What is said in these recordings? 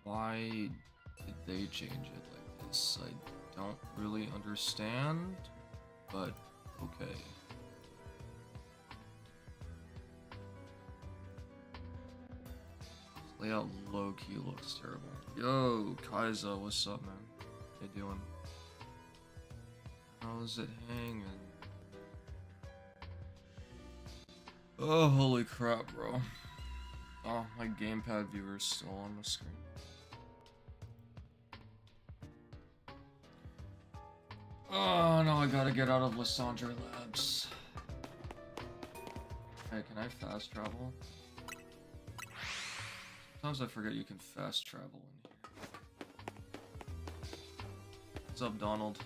Why did they change it like this? I don't really understand, but okay. This layout low-key looks terrible. Yo, Kaiza, what's up, man? How you doing? How's it hanging? Oh, holy crap, bro. Oh, my gamepad viewer's still on the screen. Oh, no, I gotta get out of Lysandre Labs. Hey, can I fast travel? Sometimes I forget you can fast travel in here. What's up, Donald?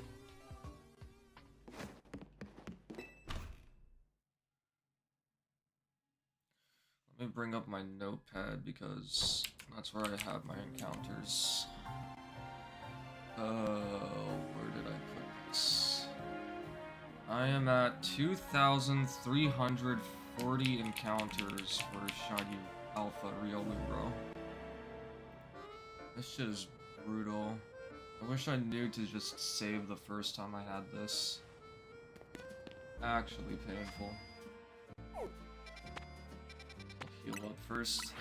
Let me bring up my notepad because that's where I have my encounters. Where did I put this? I am at 2,340 encounters for Shalpha Riolu, bro. This shit is brutal. I wish I knew to just save the first time I had this. Actually painful. Heal up first.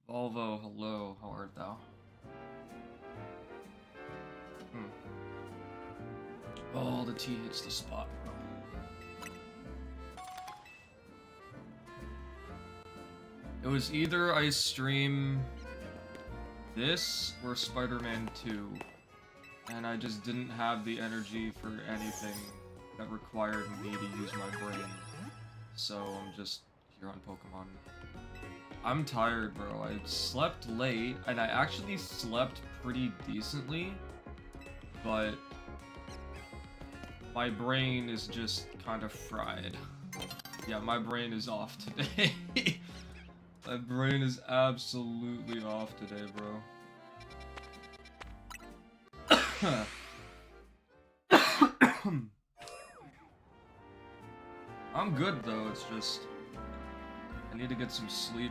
Volvo, hello, how art thou? Oh, the T hits the spot, bro. It was either I stream this or Spider-Man 2, and I just didn't have the energy for anything that required me to use my brain. So I'm just here on Pokemon. I'm tired, bro. I slept late, and I actually slept pretty decently, but my brain is just kind of fried. Yeah, my brain is off today. My brain is absolutely off today, bro. I'm good though, it's just I need to get some sleep.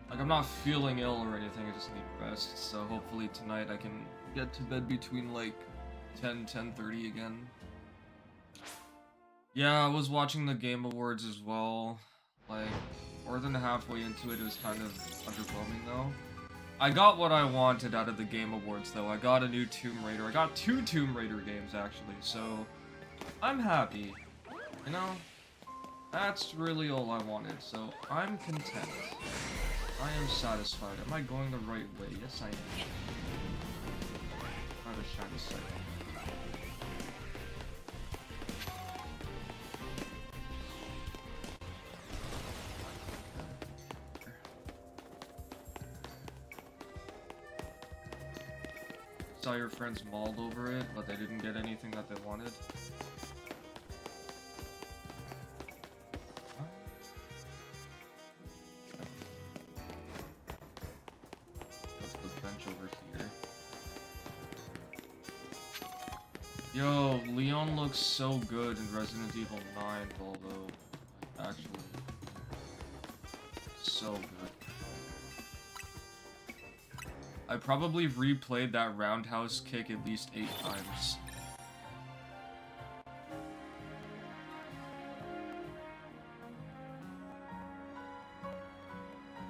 Like, I'm not feeling ill or anything, I just need rest, so hopefully tonight I can get to bed between like 10:30 again. Yeah, I was watching the Game Awards as well. Like, more than halfway into it, it was kind of underwhelming though. I got what I wanted out of the Game Awards though. I got a new Tomb Raider. I got 2 Tomb Raider games actually, so I'm happy. You know? That's really all I wanted, so I'm content. I am satisfied. Am I going the right way? Yes, I am. I have a shiny sight. Saw your friends mauled over it, but they didn't get anything that they wanted. Yo, Leon looks so good in Resident Evil 9, although, like, actually, so good. I probably replayed that roundhouse kick at least 8 times.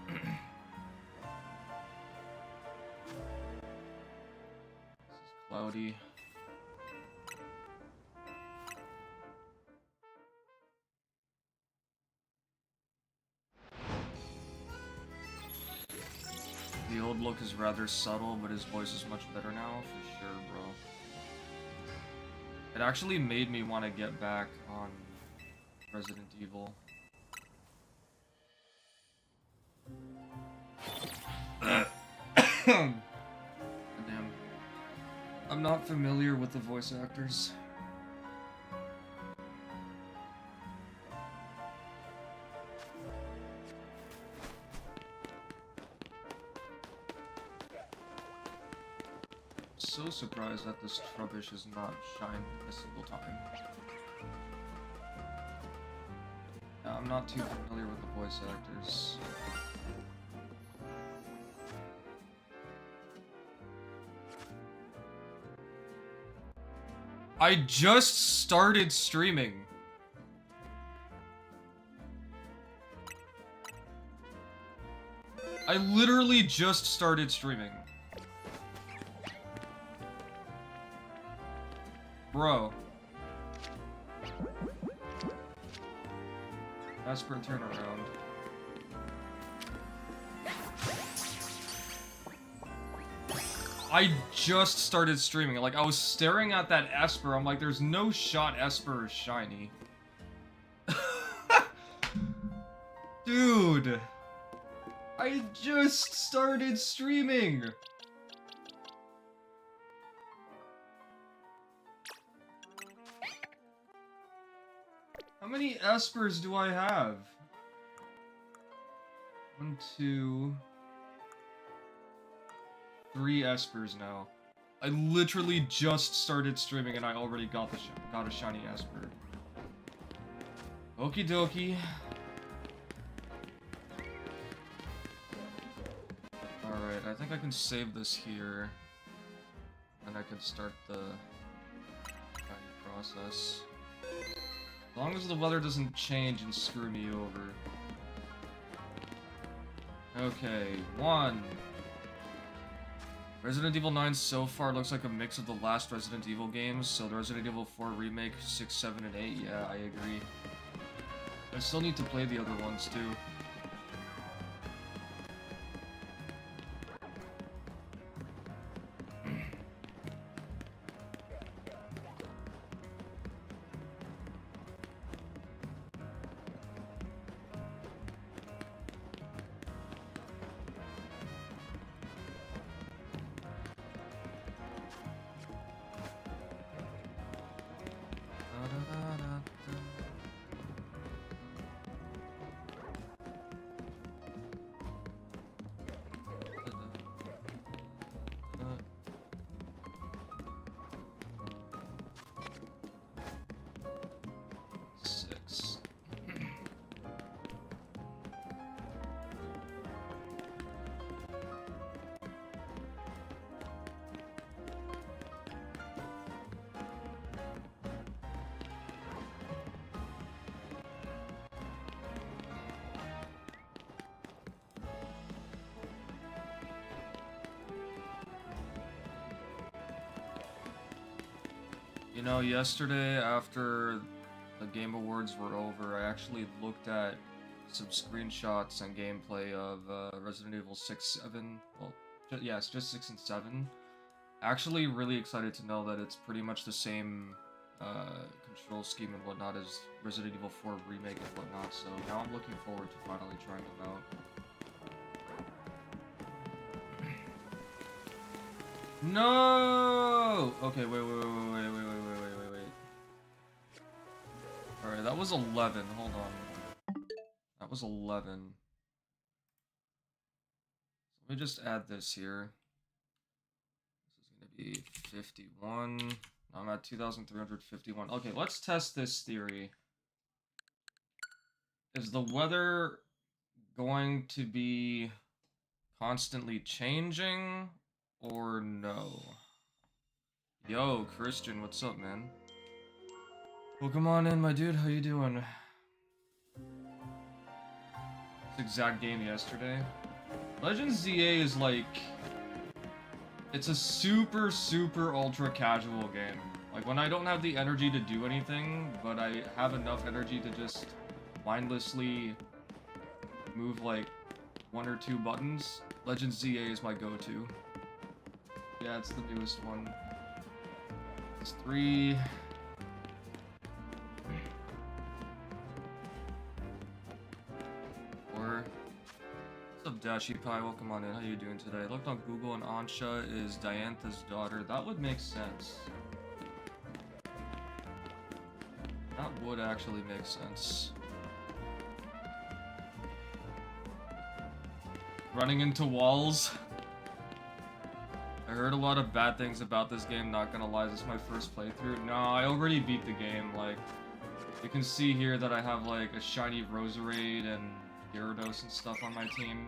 This is cloudy. The old look is rather subtle, but his voice is much better now, for sure, bro. It actually made me want to get back on Resident Evil. Damn. I'm not familiar with the voice actors. So surprised that this Trubbish has not shined a single time. I'm not too familiar with the voice actors. I just started streaming. I literally just started streaming. Bro. Esper, turn around. I just started streaming. Like, I was staring at that Esper. I'm like, there's no shot Esper is shiny. Dude. I just started streaming. How many Espers do I have? 1, 2, 3 Espers now. I literally just started streaming and I already got a shiny Esper. Okie dokie. Alright, I think I can save this here. And I can start the process. As long as the weather doesn't change and screw me over. Okay, 1. Resident Evil 9 so far looks like a mix of the last Resident Evil games, so the Resident Evil 4 Remake, 6, 7, and 8, yeah, I agree. I still need to play the other ones, too. You know, yesterday after the Game Awards were over, I actually looked at some screenshots and gameplay of Resident Evil 6, 7, well, yeah, it's just 6 and 7. Actually really excited to know that it's pretty much the same control scheme and whatnot as Resident Evil 4 Remake and whatnot, so now I'm looking forward to finally trying them out. No! Okay, wait. Alright, that was 11. Hold on. That was 11. So let me just add this here. This is going to be 51. I'm at 2,351. Okay, let's test this theory. Is the weather going to be constantly changing? Or no? Yo, Christian, what's up, man? Well, come on in, my dude. How you doing? This exact game yesterday. Legends ZA is like... It's a super, super ultra casual game. Like, when I don't have the energy to do anything, but I have enough energy to just mindlessly move, like, 1 or 2 buttons, Legends ZA is my go-to. Yeah, it's the newest one. It's 3. What's up, Dashi Pie? Welcome on in. How you doing today? I looked on Google and Ansha is Diantha's daughter. That would make sense. That would actually make sense. Running into walls. I heard a lot of bad things about this game, not gonna lie, this is my first playthrough. No, I already beat the game, like... You can see here that I have like a shiny Roserade and Gyarados and stuff on my team.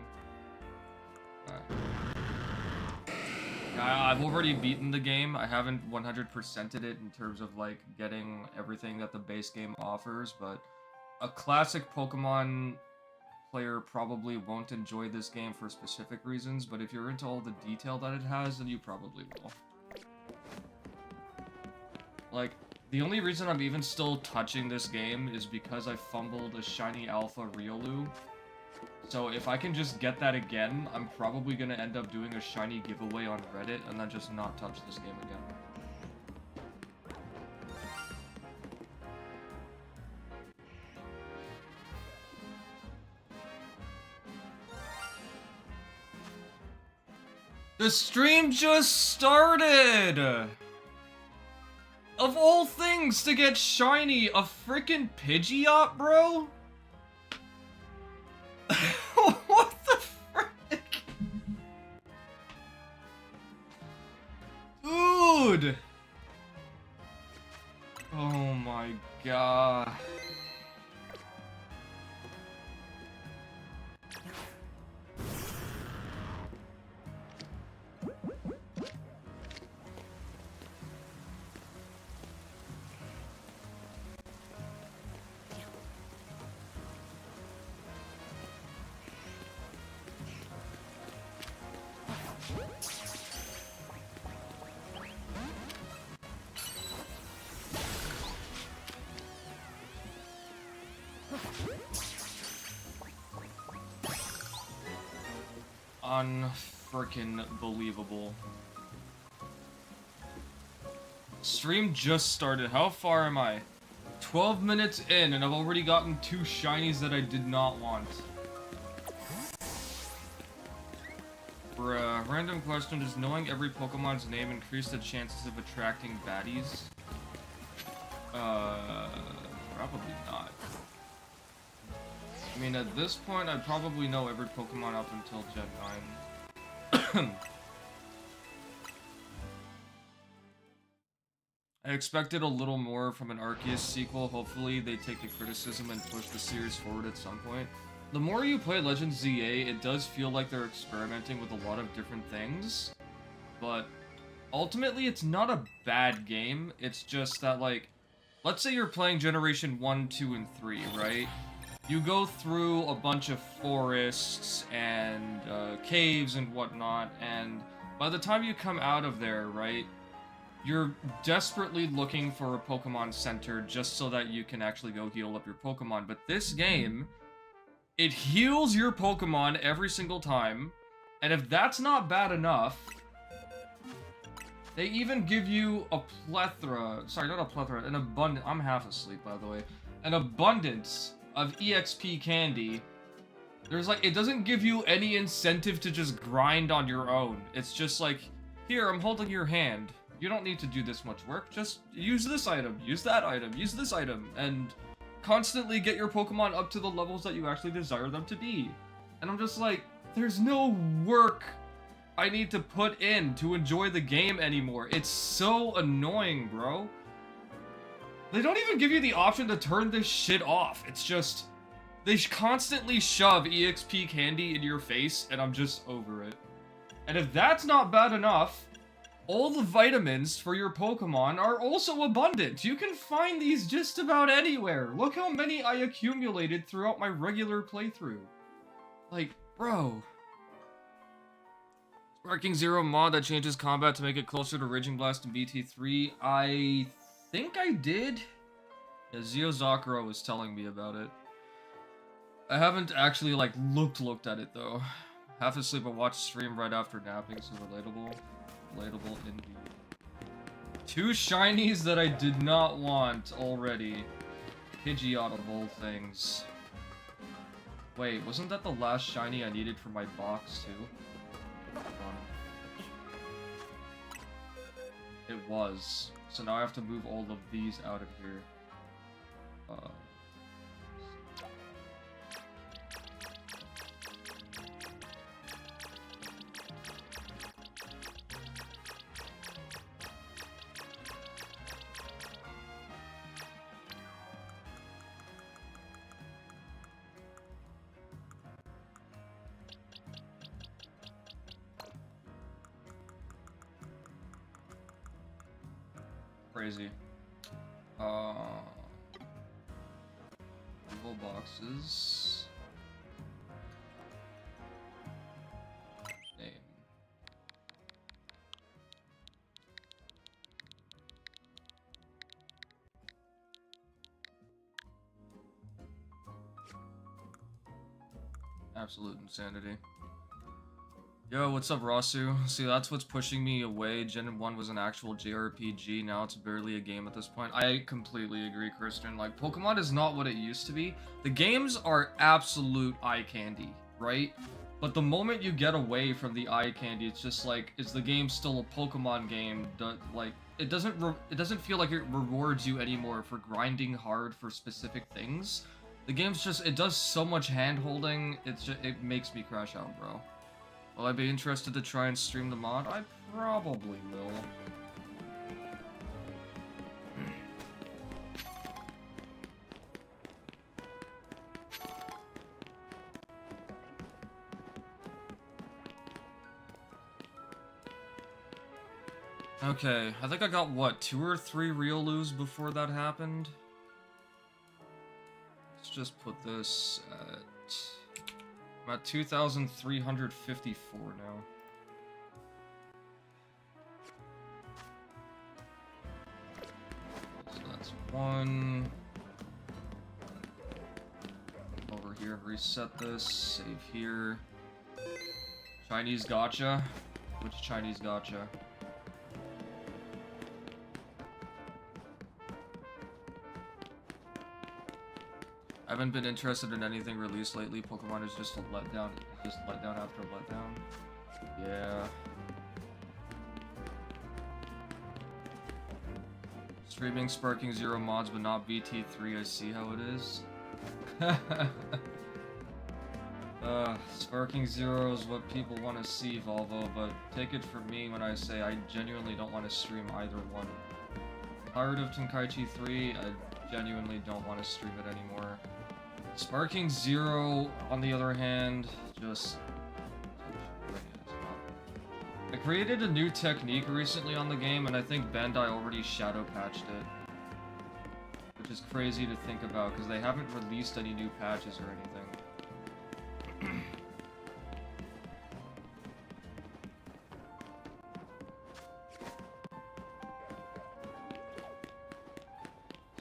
I've already beaten the game. I haven't 100%ed it in terms of like getting everything that the base game offers, but a classic Pokemon player probably won't enjoy this game for specific reasons, but if you're into all the detail that it has, then you probably will. Like, the only reason I'm even still touching this game is because I fumbled a shiny Shalpha Riolu. So if I can just get that again, I'm probably gonna end up doing a shiny giveaway on Reddit and then just not touch this game again. The stream just started! Of all things to get shiny, a frickin' Pidgeot, bro? What the frick? Dude! Oh my god. Unfrickin' Stream just started. How far am I? 12 minutes in, and I've already gotten 2 shinies that I did not want. Bruh, random question, does knowing every Pokemon's name increase the chances of attracting baddies? Probably not. I mean, at this point, I'd probably know every Pokemon up until Gen 9. I expected a little more from an Arceus sequel. Hopefully, they take the criticism and push the series forward at some point. The more you play Legends ZA, it does feel like they're experimenting with a lot of different things. But ultimately, it's not a bad game. It's just that, like, let's say you're playing Generation 1, 2, and 3, right? You go through a bunch of forests and caves and whatnot, and by the time you come out of there, right, you're desperately looking for a Pokemon Center just so that you can actually go heal up your Pokemon. But this game, it heals your Pokemon every single time, and if that's not bad enough, they even give you a plethora, sorry, not a plethora, an abundance, I'm half asleep by the way, an abundance of EXP candy. There's like, it doesn't give you any incentive to just grind on your own. It's just like, here, I'm holding your hand. You don't need to do this much work. Just use this item, use that item, use this item, and constantly get your Pokemon up to the levels that you actually desire them to be. And I'm just like, there's no work I need to put in to enjoy the game anymore. It's so annoying, bro. They don't even give you the option to turn this shit off. It's just, they constantly shove EXP candy in your face, and I'm just over it. And if that's not bad enough, all the vitamins for your Pokemon are also abundant. You can find these just about anywhere. Look how many I accumulated throughout my regular playthrough. Like, bro. Sparking Zero mod that changes combat to make it closer to Raging Blast and BT3. I think I did. Yeah, Zio Zakura was telling me about it. I haven't actually, like, looked at it, though. Half asleep, I watched stream right after napping, so relatable. Relatable indeed. 2 shinies that I did not want already. Pidgeot of all things. Wait, wasn't that the last shiny I needed for my box, too? It was. So now I have to move all of these out of here. Crazy. Full boxes. Name. Absolute insanity. Yo, what's up, Rasu? See, that's what's pushing me away. Gen 1 was an actual JRPG, now it's barely a game at this point. I completely agree, Kristen. Like, Pokemon is not what it used to be. The games are absolute eye candy, right? But the moment you get away from the eye candy, it's just like, is the game still a Pokemon game? Like, it doesn't feel like it rewards you anymore for grinding hard for specific things. The game's just, it does so much hand-holding, it makes me crash out, bro. Will I be interested to try and stream the mod? I probably will. Okay, I think I got, what, 2 or 3 Riolus before that happened? Let's just put this at... I'm at 2,354 now. So that's 1. Over here, reset this, save here. Chinese gacha? Which Chinese gacha? I haven't been interested in anything released lately. Pokemon is just a letdown. Just letdown after letdown. Yeah. Streaming Sparking Zero mods, but not BT3. I see how it is. Sparking Zero is what people want to see, Volvo, but take it from me when I say I genuinely don't want to stream either one. Tired of Tenkaichi 3, I genuinely don't want to stream it anymore. Sparking Zero, on the other hand, just... I created a new technique recently on the game, and I think Bandai already shadow patched it. Which is crazy to think about, because they haven't released any new patches or anything.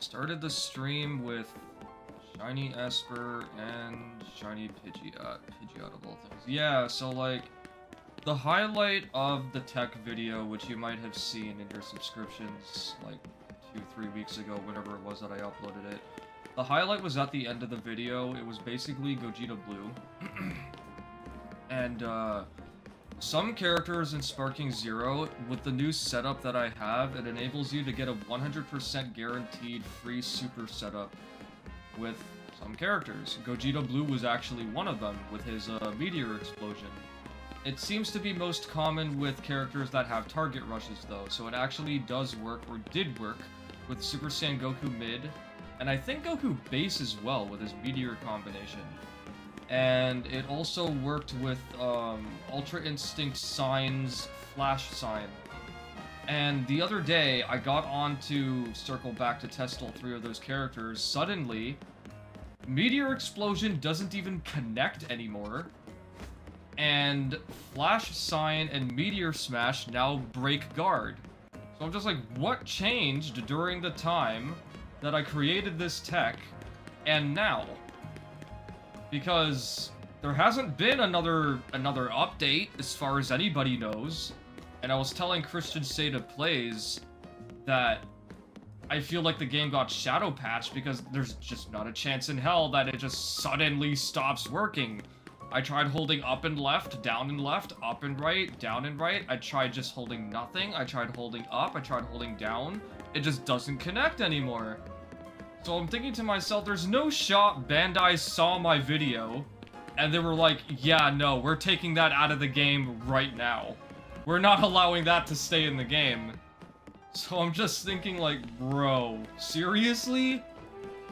Started the stream with Shiny Esper and Shiny Pidgeot of all things. Yeah, so like, the highlight of the tech video, which you might have seen in your subscriptions like 2-3 weeks ago, whenever it was that I uploaded it, the highlight was at the end of the video. It was basically Gogeta Blue. And some characters in Sparking Zero, with the new setup that I have, it enables you to get a 100% guaranteed free super setup with some characters. Gogeta Blue was actually one of them, with his meteor explosion. It seems to be most common with characters that have target rushes though, so it actually does work, or did work, with Super Saiyan Goku Mid, and I think Goku Base as well, with his meteor combination. And it also worked with Ultra Instinct Sign's Flash Sign. And the other day, I got on to circle back to test all 3 of those characters. Suddenly, Meteor Explosion doesn't even connect anymore. And Flash Sign and Meteor Smash now break guard. So I'm just like, what changed during the time that I created this tech, and now? Because there hasn't been another update, as far as anybody knows. And I was telling Christian Seda Plays that I feel like the game got shadow patched because there's just not a chance in hell that it just suddenly stops working. I tried holding up and left, down and left, up and right, down and right. I tried just holding nothing. I tried holding up. I tried holding down. It just doesn't connect anymore. So I'm thinking to myself, there's no shot Bandai saw my video and they were like, yeah, no, we're taking that out of the game right now. We're not allowing that to stay in the game. So I'm just thinking like, bro, seriously?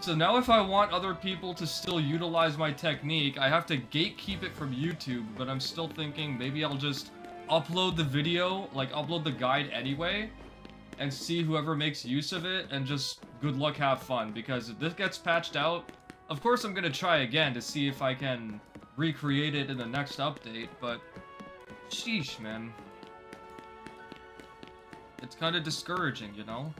So now if I want other people to still utilize my technique, I have to gatekeep it from YouTube, but I'm still thinking maybe I'll just upload the video, like upload the guide anyway, and see whoever makes use of it, and just good luck, have fun, because if this gets patched out, of course I'm gonna try again to see if I can recreate it in the next update, but sheesh, man. It's kind of discouraging, you know?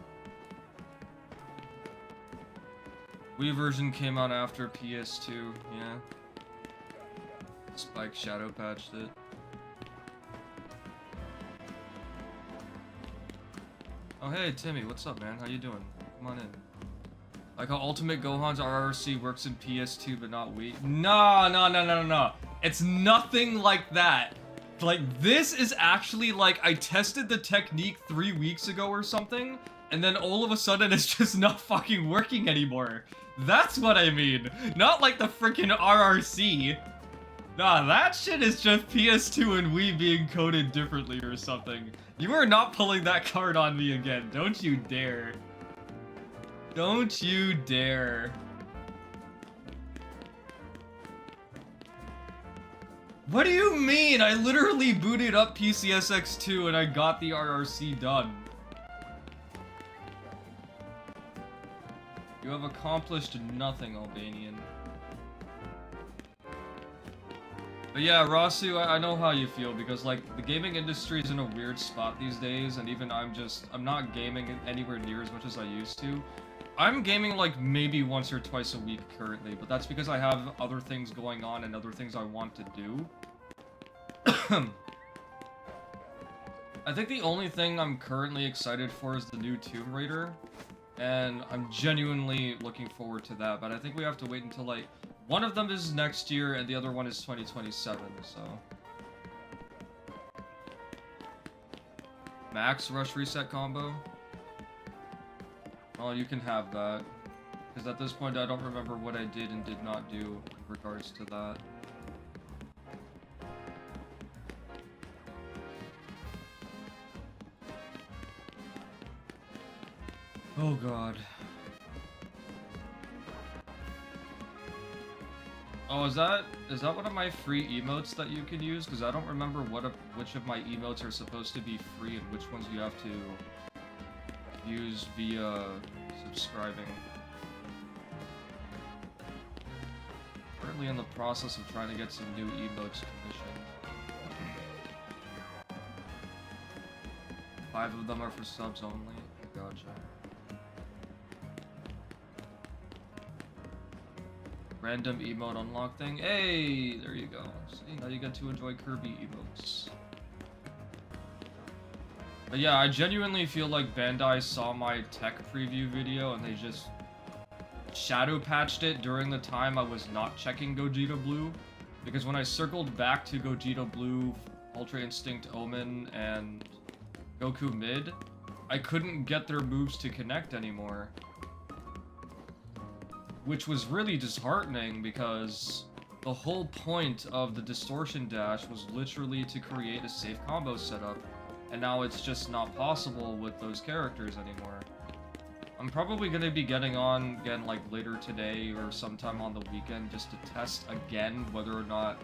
Wii version came out after PS2, yeah. Spike shadow patched it. Oh hey, Timmy, what's up, man? How you doing? Come on in. Like how Ultimate Gohan's RRC works in PS2 but not Wii? No. It's nothing like that. Like, this is actually like, I tested the technique 3 weeks ago or something, and then all of a sudden it's just not fucking working anymore. That's what I mean. Not like the freaking RRC. Nah, that shit is just PS2 and Wii being coded differently or something. You are not pulling that card on me again. Don't you dare. Don't you dare. What do you mean? I literally booted up PCSX2 and I got the RRC done. You have accomplished nothing, Albanian. But yeah, Rasu, I know how you feel, because like, the gaming industry is in a weird spot these days, and even I'm not gaming anywhere near as much as I used to. I'm gaming like maybe once or twice a week currently, but that's because I have other things going on and other things I want to do. I think the only thing I'm currently excited for is the new Tomb Raider, and I'm genuinely looking forward to that, but I think we have to wait until like, one of them is next year and the other one is 2027, so. Max Rush Reset combo? Well, you can have that. Because at this point I don't remember what I did and did not do in regards to that. Oh god. Oh, is that one of my free emotes that you can use? Because I don't remember which of my emotes are supposed to be free and which ones you have to use via subscribing. Currently in the process of trying to get some new emotes commissioned. 5 of them are for subs only. Gotcha. Random emote unlock thing. Hey, there you go. See, now you get to enjoy Kirby emotes. But yeah, I genuinely feel like Bandai saw my tech preview video and they just shadow patched it during the time I was not checking Gogeta Blue. Because when I circled back to Gogeta Blue, Ultra Instinct Omen, and Goku Mid, I couldn't get their moves to connect anymore. Which was really disheartening because the whole point of the Distortion Dash was literally to create a safe combo setup, and now it's just not possible with those characters anymore. I'm probably going to be getting on again like later today or sometime on the weekend just to test again whether or not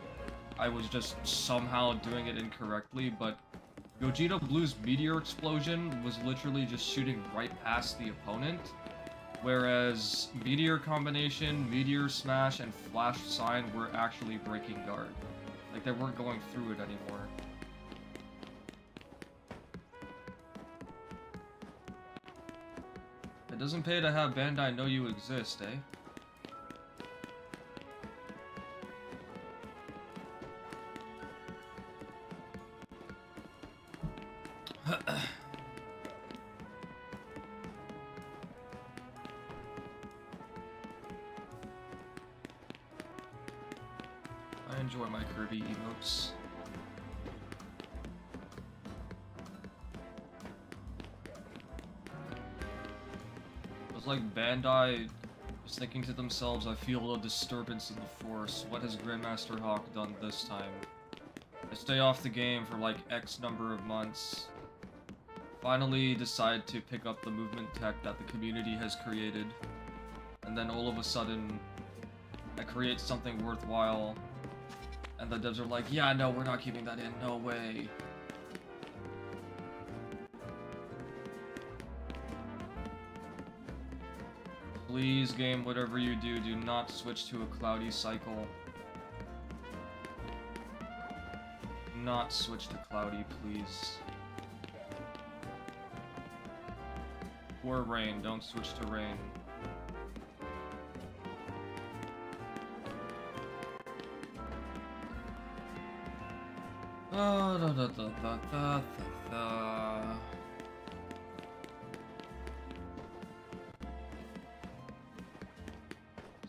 I was just somehow doing it incorrectly, but Gogeta Blue's Meteor Explosion was literally just shooting right past the opponent. Whereas Meteor Combination, Meteor Smash, and Flash Sign were actually breaking guard. Like, they weren't going through it anymore. It doesn't pay to have Bandai know you exist, eh? I enjoy my Kirby emotes. It was like Bandai was thinking to themselves, I feel a disturbance in the force. What has Grandmaster Hawk done this time? I stay off the game for like X number of months. Finally decide to pick up the movement tech that the community has created. And then all of a sudden, I create something worthwhile. And the devs are like, yeah, no, we're not keeping that in, no way. Please, game, whatever you do, do not switch to a cloudy cycle. Not switch to cloudy, please. Or rain, don't switch to rain.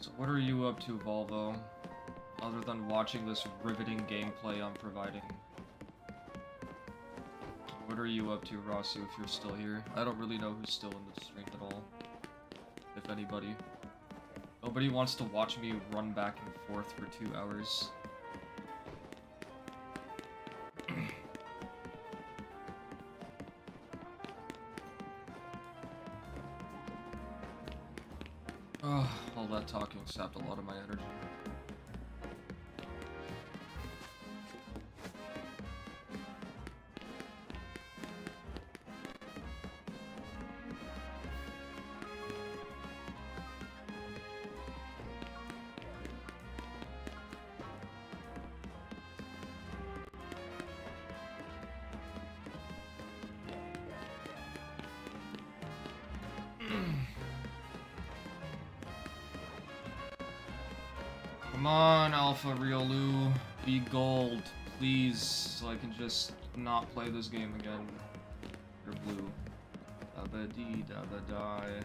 So what are you up to, Volvo? Other than watching this riveting gameplay I'm providing. What are you up to, Rosu, if you're still here? I don't really know who's still in the stream at all. If anybody. Nobody wants to watch me run back and forth for 2 hours. Oh, all that talking sapped a lot of my energy. Come on, Shalpha Riolu, be gold, please, so I can just not play this game again. You're blue. Dabba-dee, dabba-die.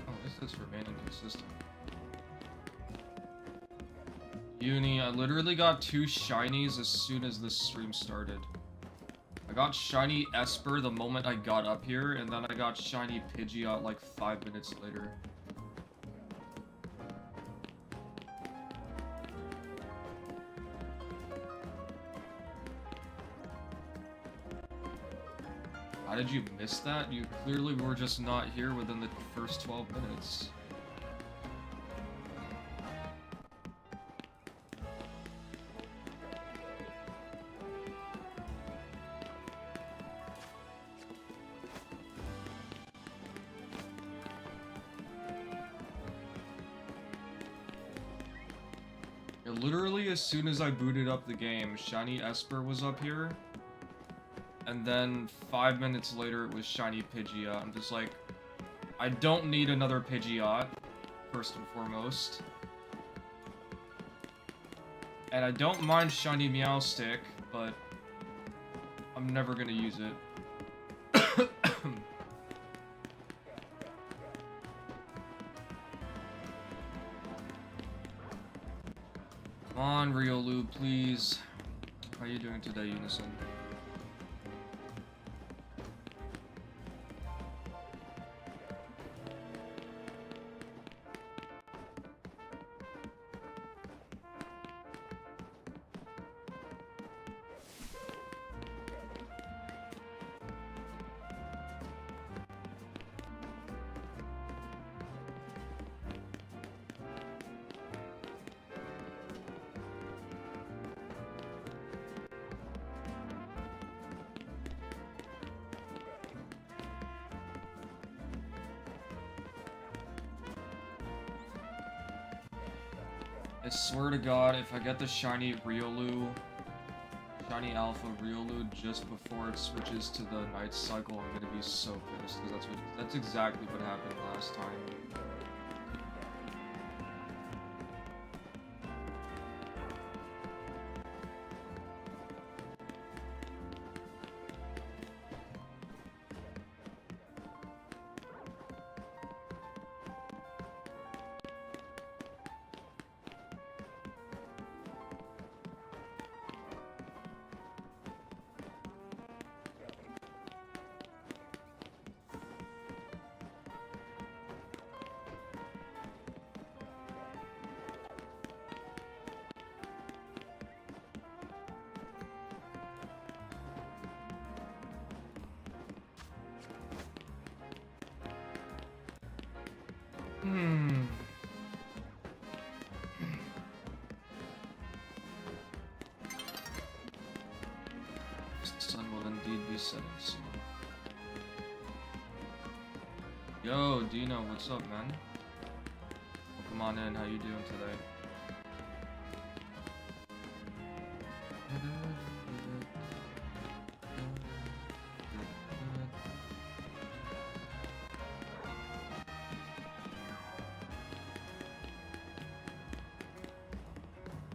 Oh, this is remaining consistent. Uni, I literally got 2 shinies as soon as this stream started. I got shiny Esper the moment I got up here, and then I got shiny Pidgeot like 5 minutes later. How did you miss that? You clearly were just not here within the first 12 minutes. Literally, as soon as I booted up the game, shiny Esper was up here, and then 5 minutes later it was shiny Pidgeot. I'm just like, I don't need another Pidgeot, first and foremost. And I don't mind shiny Meowstic, but I'm never gonna use it. Come on, Riolu, please. How are you doing today, Unison? I swear to God, if I get the shiny Riolu, shiny Shalpha Riolu just before it switches to the night cycle, I'm gonna be so pissed, because that's exactly what happened last time. Hmm. The sun will indeed be setting soon. Yo, Dino, what's up, man? Welcome on in. How you doing today?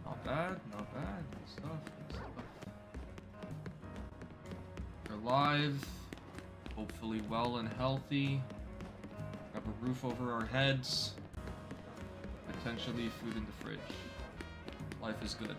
Not bad, not bad. Good stuff, good stuff. We're alive, hopefully well and healthy. Have a roof over our heads. Potentially food in the fridge. Life is good.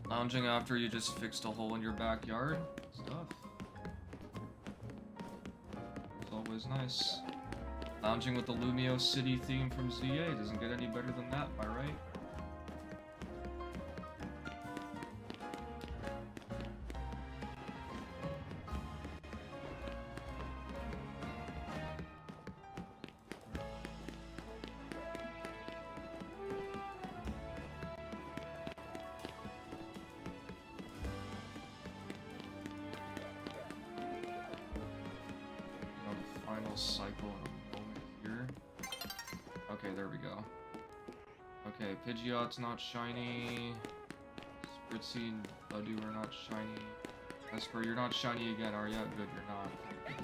Lounging after you just fixed a hole in your backyard. Stuff. It's always nice. Lounging with the Lumio City theme from ZA doesn't get any better than that, am I right? Final cycle in a moment here. Okay, there we go. Okay, Pidgeot's not shiny. Spritzy and Budu are not shiny. Esper, you're not shiny again, are ya? Good, you're not. Thank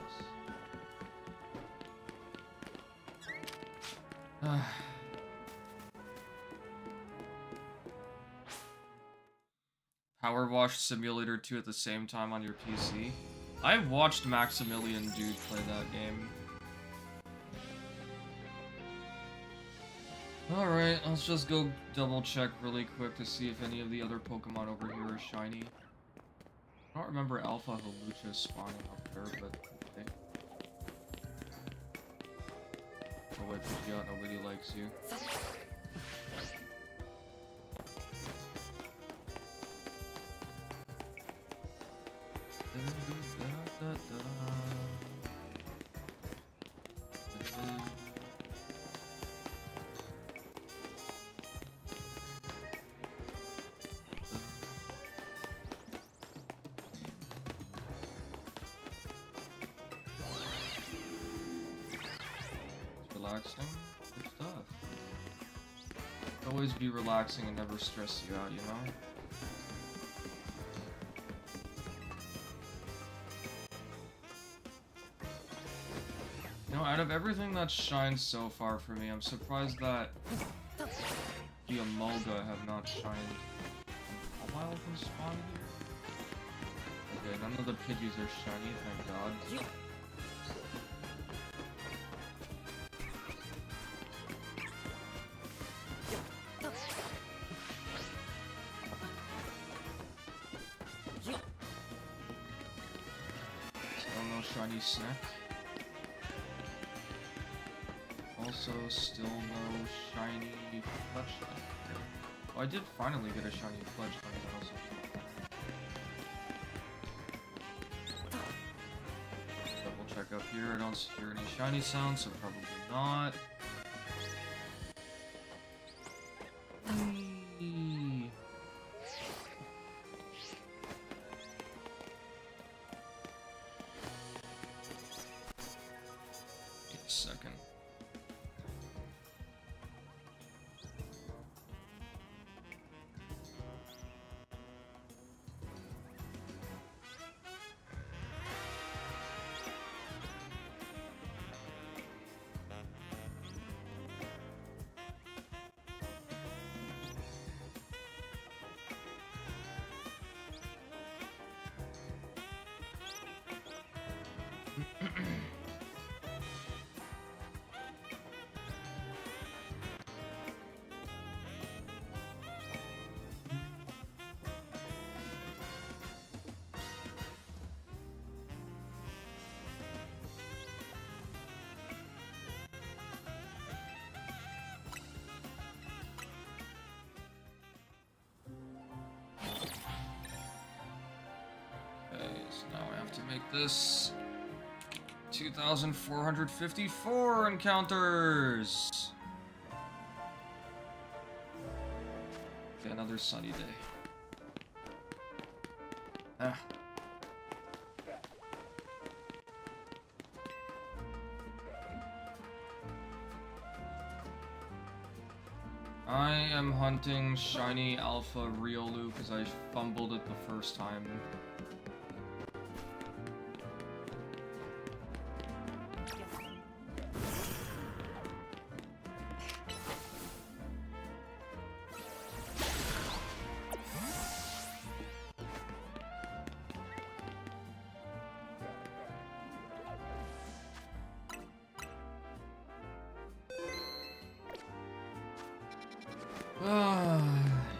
goodness. Power Wash Simulator 2 at the same time on your PC? I watched Maximilian Dude play that game. Alright, let's just go double check really quick to see if any of the other Pokemon over here are shiny. I don't remember Alpha Hawlucha spawning up there, but okay. Oh wait, Pidgeot, nobody likes you. Relaxing, good stuff. Always be relaxing and never stress you out, you know? You know, out of everything that's shined so far for me, I'm surprised that the Emolga have not shined a while from spawning here. Okay, none of the Pidgeys are shiny, thank god. Shiny Snack. Also, still no shiny Clutch. Oh, I did finally get a shiny Clutch. Double check up here. I don't hear any shiny sounds, so probably not. Second. this. 2,454 encounters. Okay, another sunny day. Ah. I am hunting shiny Shalpha Riolu because I fumbled it the first time.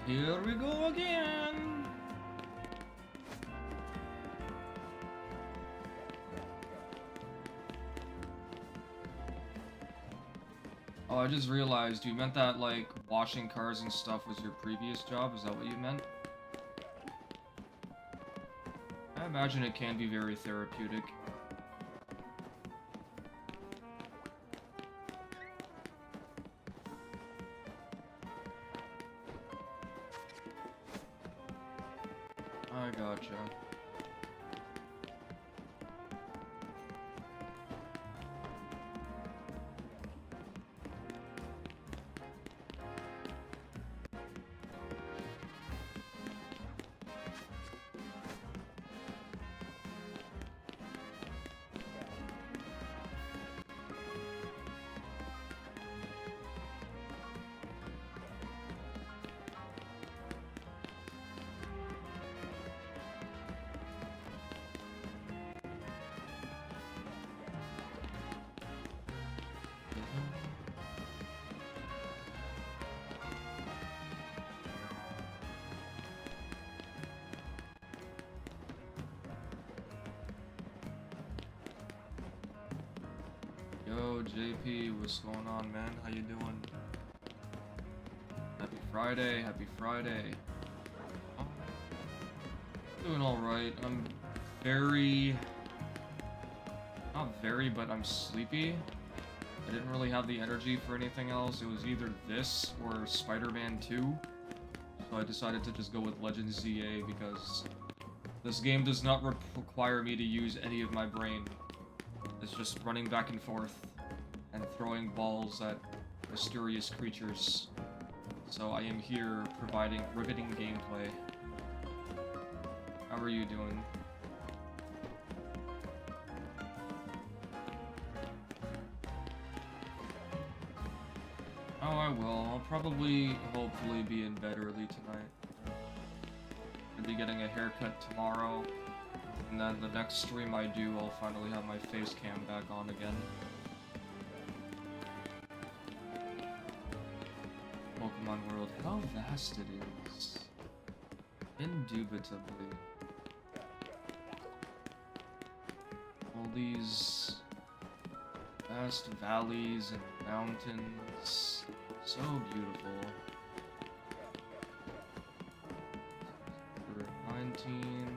Here we go again. Oh, I just realized you meant that, like, washing cars and stuff was your previous job? Is that what you meant? I imagine it can be very therapeutic. I gotcha. Yo, JP, what's going on, man? How you doing? Happy Friday, happy Friday. Oh, doing alright. I'm but I'm sleepy. I didn't really have the energy for anything else. It was either this or Spider-Man 2. So I decided to just go with Legends ZA because this game does not require me to use any of my brain. It's just running back and forth and throwing balls at mysterious creatures. So I am here providing riveting gameplay. How are you doing? Oh, I will. I'll probably, hopefully, be in bed early tonight. I'll be getting a haircut tomorrow. And then the next stream I do, I'll finally have my face cam back on again. Pokemon World, how vast it is. Indubitably. All these vast valleys and mountains. So beautiful. 19.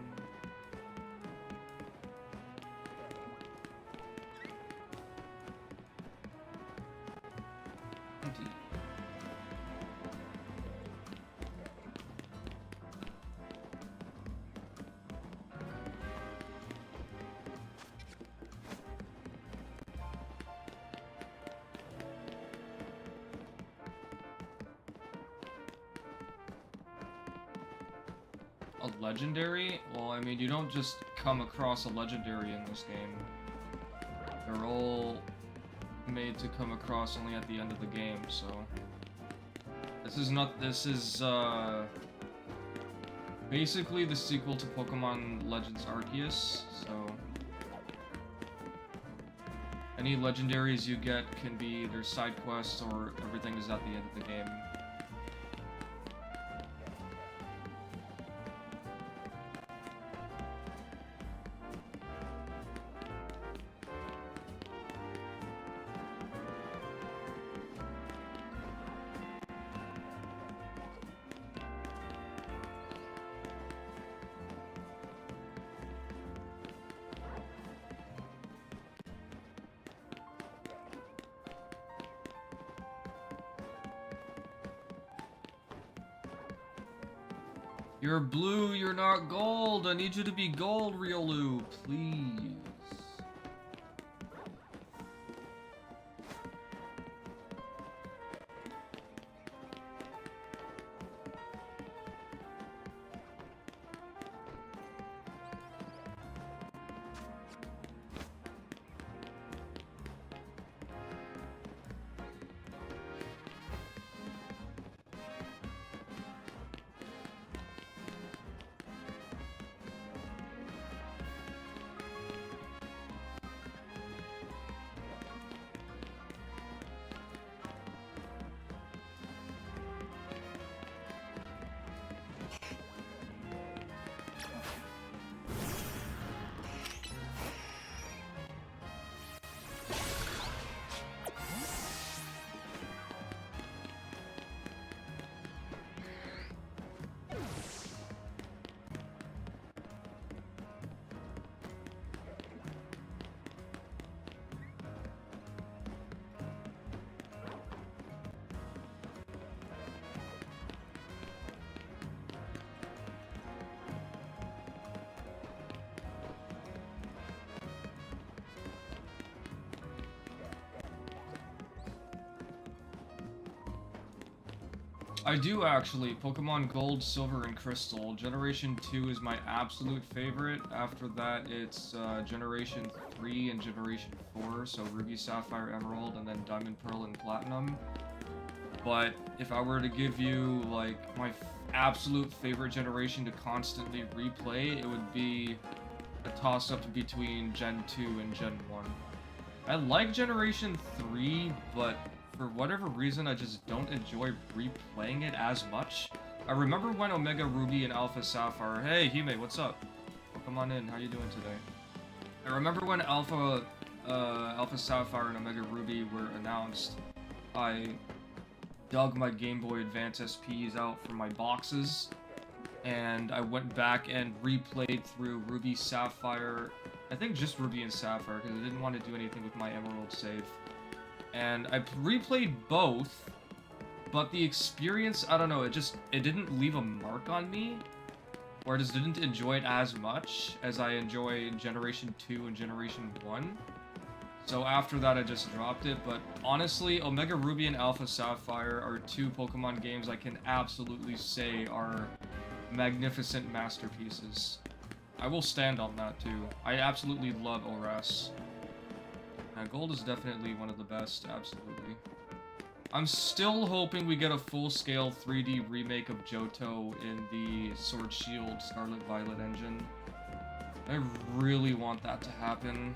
A legendary? Well, I mean, you don't just come across a legendary in this game. They're all made to come across only at the end of the game, so... This is basically the sequel to Pokemon Legends Arceus, so... Any legendaries you get can be either side quests or everything is at the end of the game. You're blue, you're not gold. I need you to be gold, Riolu, please. I do actually. Pokemon Gold, Silver, and Crystal. Generation 2 is my absolute favorite. After that, it's Generation 3 and Generation 4. So Ruby, Sapphire, Emerald, and then Diamond, Pearl, and Platinum. But if I were to give you, like, my absolute favorite generation to constantly replay, it would be a toss-up between Gen 2 and Gen 1. I like Generation 3, but for whatever reason, I just don't enjoy replaying it as much. I remember when Omega Ruby and Alpha Sapphire... Hey, Hime, what's up? Come on in, how you doing today? I remember when Alpha Sapphire and Omega Ruby were announced, I dug my Game Boy Advance SPs out from my boxes, and I went back and replayed through Ruby, Sapphire... I think just Ruby and Sapphire, because I didn't want to do anything with my Emerald save. And I replayed both, but the experience, I don't know, it didn't leave a mark on me, or I just didn't enjoy it as much as I enjoy Generation 2 and Generation 1. So after that, I just dropped it, but honestly, Omega Ruby and Alpha Sapphire are two Pokemon games I can absolutely say are magnificent masterpieces. I will stand on that, too. I absolutely love ORAS. Gold is definitely one of the best, absolutely. I'm still hoping we get a full-scale 3D remake of Johto in the Sword Shield Scarlet Violet engine. I really want that to happen.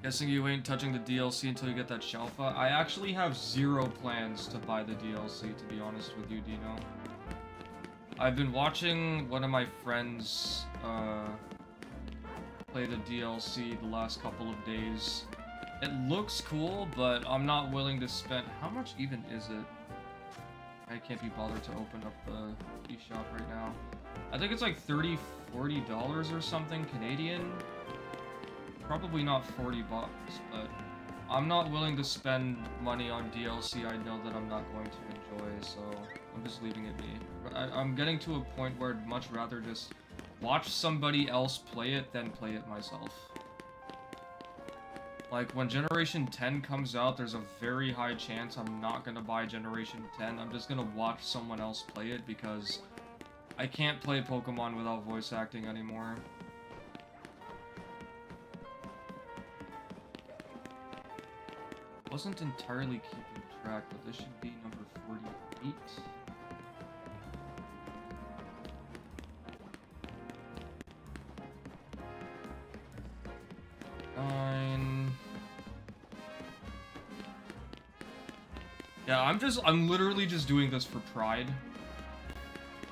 Guessing you ain't touching the DLC until you get that Shalpha? I actually have zero plans to buy the DLC, to be honest with you, Dino. I've been watching one of my friends, play the DLC the last couple of days. It looks cool, but I'm not willing to spend... How much even is it? I can't be bothered to open up the eShop right now. I think it's like $30, $40 or something Canadian. Probably not 40 bucks, but I'm not willing to spend money on DLC I know that I'm not going to enjoy, so I'm just leaving it be. I'm getting to a point where I'd much rather just watch somebody else play it than play it myself. Like, when Generation 10 comes out, there's a very high chance I'm not gonna buy Generation 10. I'm just gonna watch someone else play it because I can't play Pokemon without voice acting anymore. Wasn't entirely keeping track, but this should be number 48. Yeah, I'm literally just doing this for pride.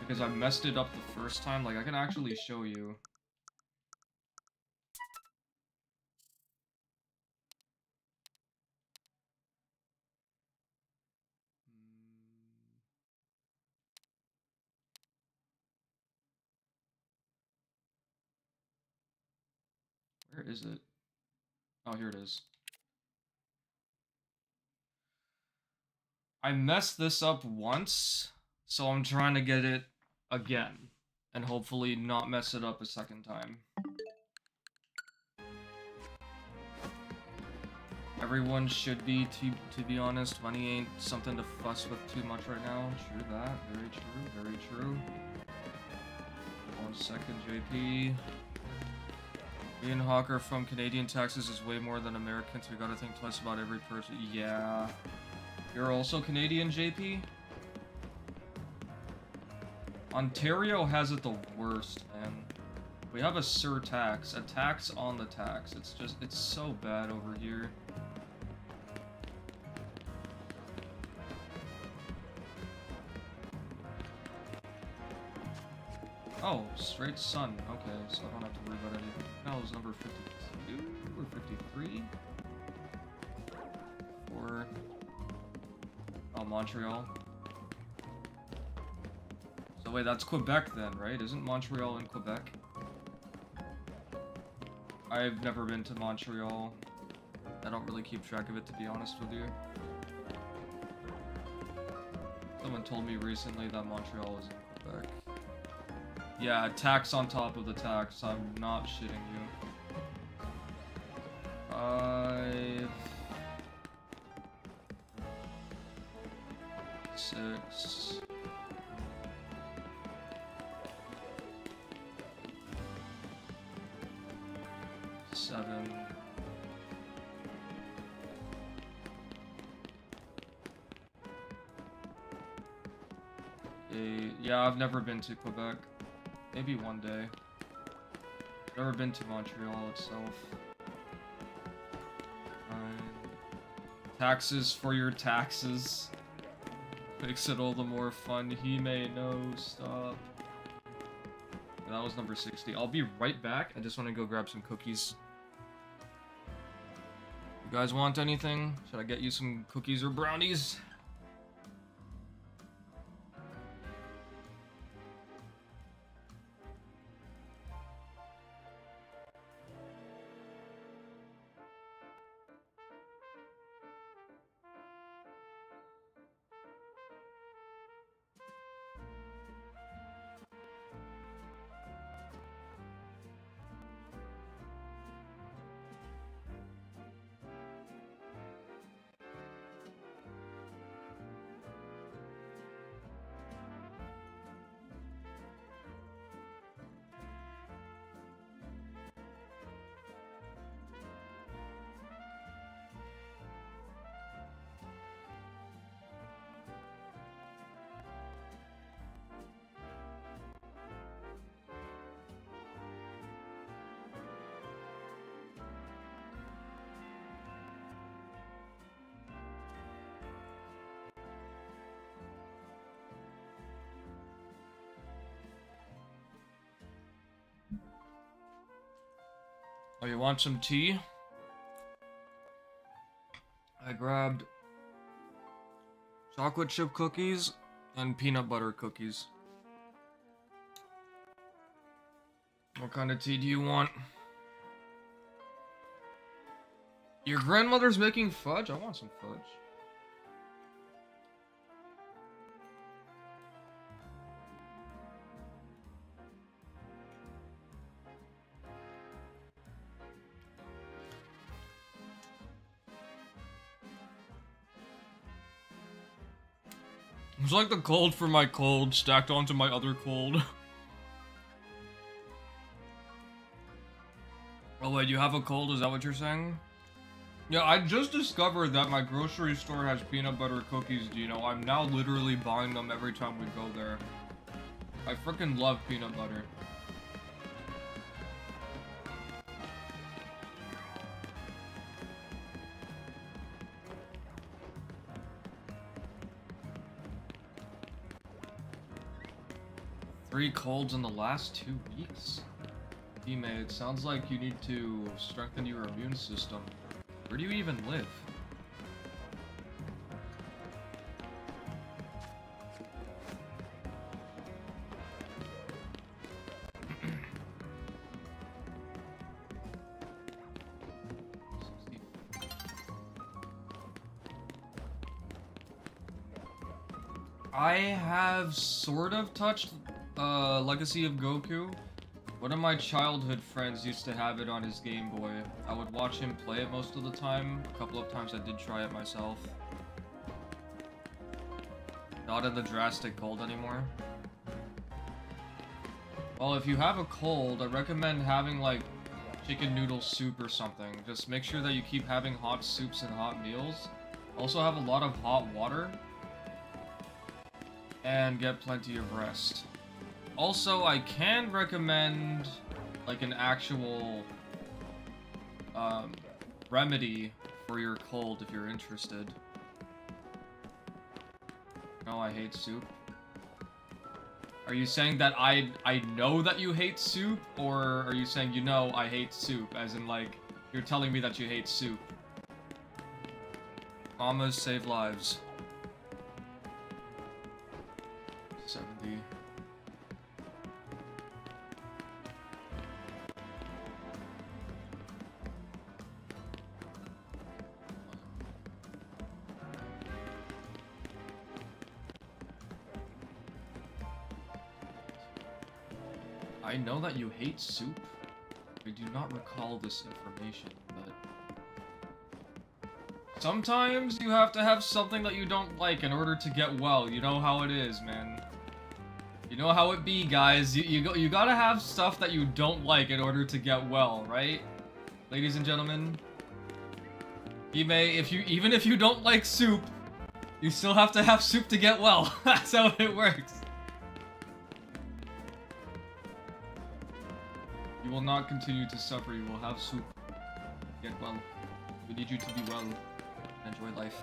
Because I messed it up the first time, like, I can actually show you. Where is it? Oh, here it is. I messed this up once, So I'm trying to get it again. And hopefully not mess it up a second time. Everyone should be, to be honest. Money ain't something to fuss with too much right now. True that. Very true. Very true. 1 second, JP. Ian Hawker from Canadian taxes is way more than Americans. We gotta think twice about every person. Yeah. You're also Canadian, JP? Ontario has it the worst, man. We have a surtax, a tax on the tax. It's just, it's so bad over here. Oh, straight sun. Okay, so I don't have to worry about anything. That was number 52 or 53? Or... oh, Montreal. So wait, that's Quebec then, right? Isn't Montreal in Quebec? I've never been to Montreal. I don't really keep track of it, to be honest with you. Someone told me recently that Montreal is in Quebec. Yeah, tax on top of the tax. I'm not shitting you. 5... 6... 7... 8... Yeah, I've never been to Quebec. Maybe one day. Never been to Montreal itself. 9... Taxes for your taxes. Makes it all the more fun. He may know. Stop. That was number 60. I'll be right back. I just want to go grab some cookies. You guys want anything? Should I get you some cookies or brownies? Oh, you want some tea? I grabbed chocolate chip cookies and peanut butter cookies. What kind of tea do you want? Your grandmother's making fudge? I want some fudge. It's like the cold for my cold stacked onto my other cold. Oh wait, you have a cold? Is that what you're saying? Yeah, I just discovered that my grocery store has peanut butter cookies, Gino. I'm now literally buying them every time we go there. I freaking love peanut butter. Three colds in the last 2 weeks? Teammate, sounds like you need to strengthen your immune system. Where do you even live? I have sort of touched Legacy of Goku. One of my childhood friends used to have it on his Game Boy. I would watch him play it most of the time. A couple of times I did try it myself. Not in the drastic cold anymore. Well, if you have a cold, I recommend having like chicken noodle soup or something. Just make sure that you keep having hot soups and hot meals. Also have a lot of hot water. And get plenty of rest. Also, I can recommend like an actual remedy for your cold if you're interested. No, I hate soup. Are you saying that I know that you hate soup, or are you saying you know I hate soup, as in like you're telling me that you hate soup? Mamas save lives. 70. I know that you hate soup. I do not recall this information, but sometimes you have to have something that you don't like in order to get well. You know how it is, man. You know how it be, guys. You gotta have stuff that you don't like in order to get well, right? Ladies and gentlemen. Even if you don't like soup, you still have to have soup to get well. That's how it works. You will not continue to suffer, you will have soup. Get well. We need you to be well. Enjoy life.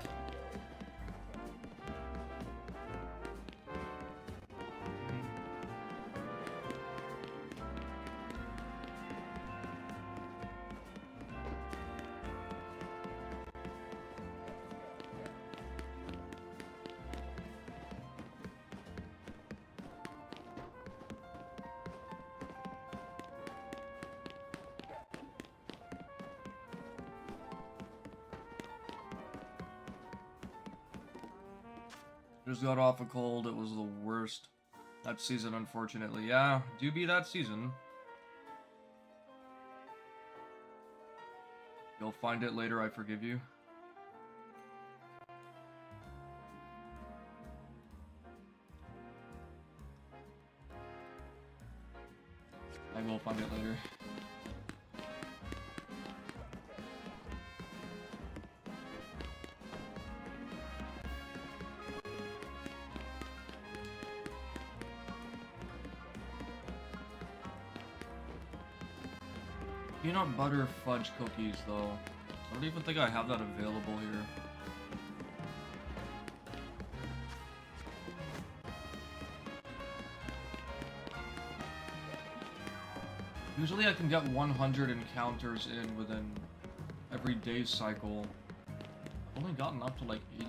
Just got off a cold, it was the worst. That season, unfortunately. Yeah, do be that season. You'll find it later, I forgive you. I will find it later. Peanut butter fudge cookies, though. I don't even think I have that available here. Usually I can get 100 encounters in within every day's cycle. I've only gotten up to like 80.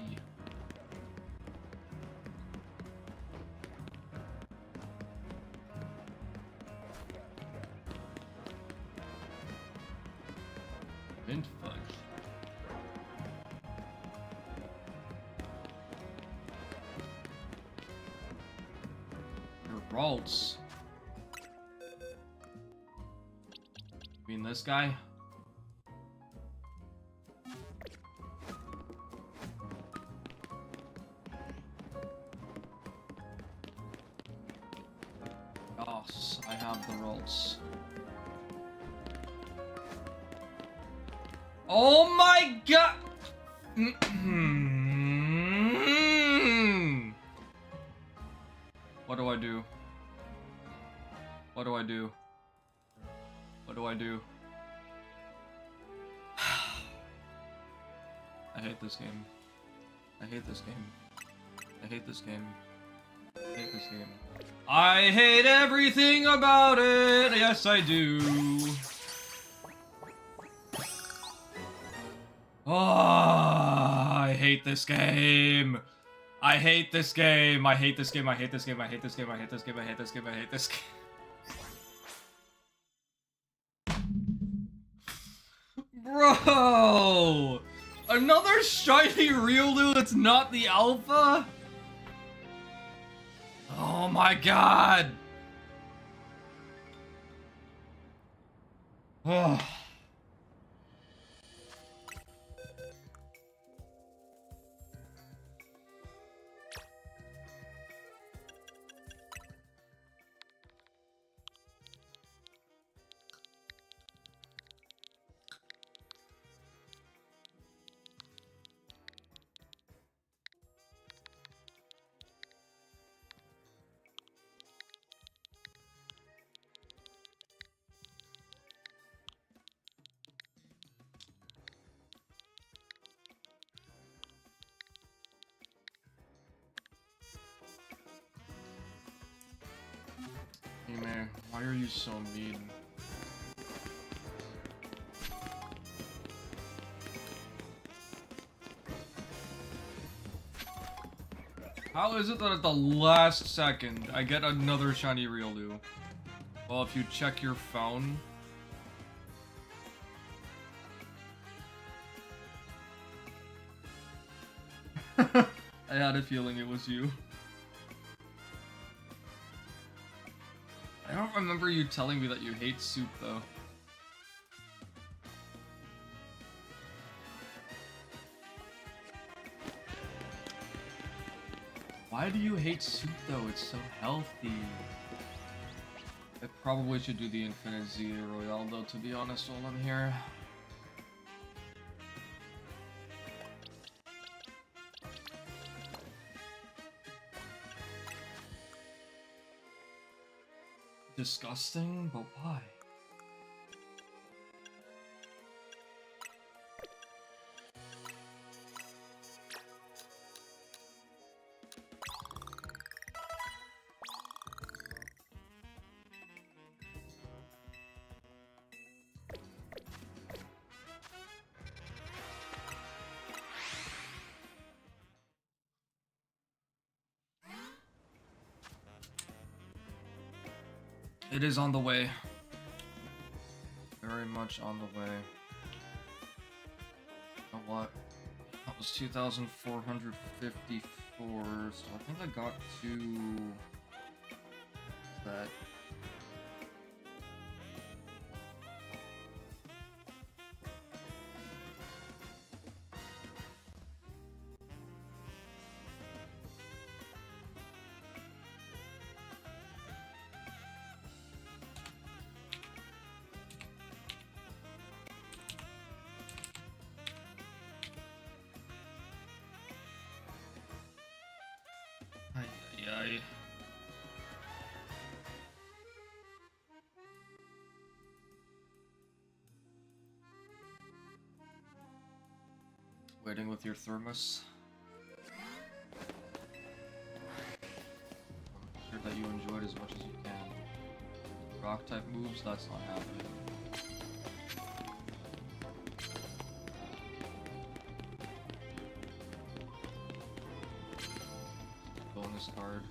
Mint fudge. Geralt's. You mean this guy? Yes, I have the rolls. Oh my god! What do I do? What do I do? What do I do? I hate this game. I hate this game. I hate this game. I hate this game. I hate everything about it! Yes, I do. Oh, I hate this game. I hate this game. I hate this game. I hate this game. I hate this game. I hate this game. I hate this game. I hate this game. Bro! Another shiny Riolu that's not the alpha? Oh my god! Ugh. Hey man, why are you so mean? How is it that at the last second I get another shiny Riolu? Well, if you check your phone... I had a feeling it was you. I don't remember you telling me that you hate soup, though. Why do you hate soup, though? It's so healthy. I probably should do the Infinite Z Royale, though, to be honest, while I'm here. Disgusting, but why? It is on the way. Very much on the way. You know what? That was 2,454, so I think I got to that. Ay. Waiting with your thermos. I'm sure that you enjoyed as much as you can. Rock type moves, that's not happening. Bonus card.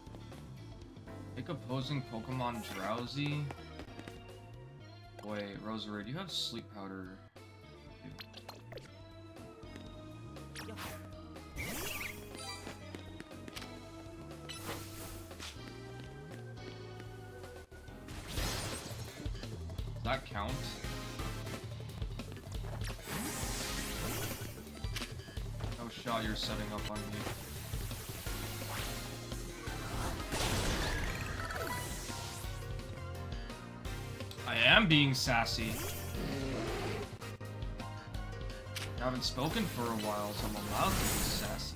Make opposing Pokemon drowsy. Wait, Rosary, do you have sleep powder? Does that count? No shot you're setting up on me. I am being sassy. I haven't spoken for a while, so I'm allowed to be sassy.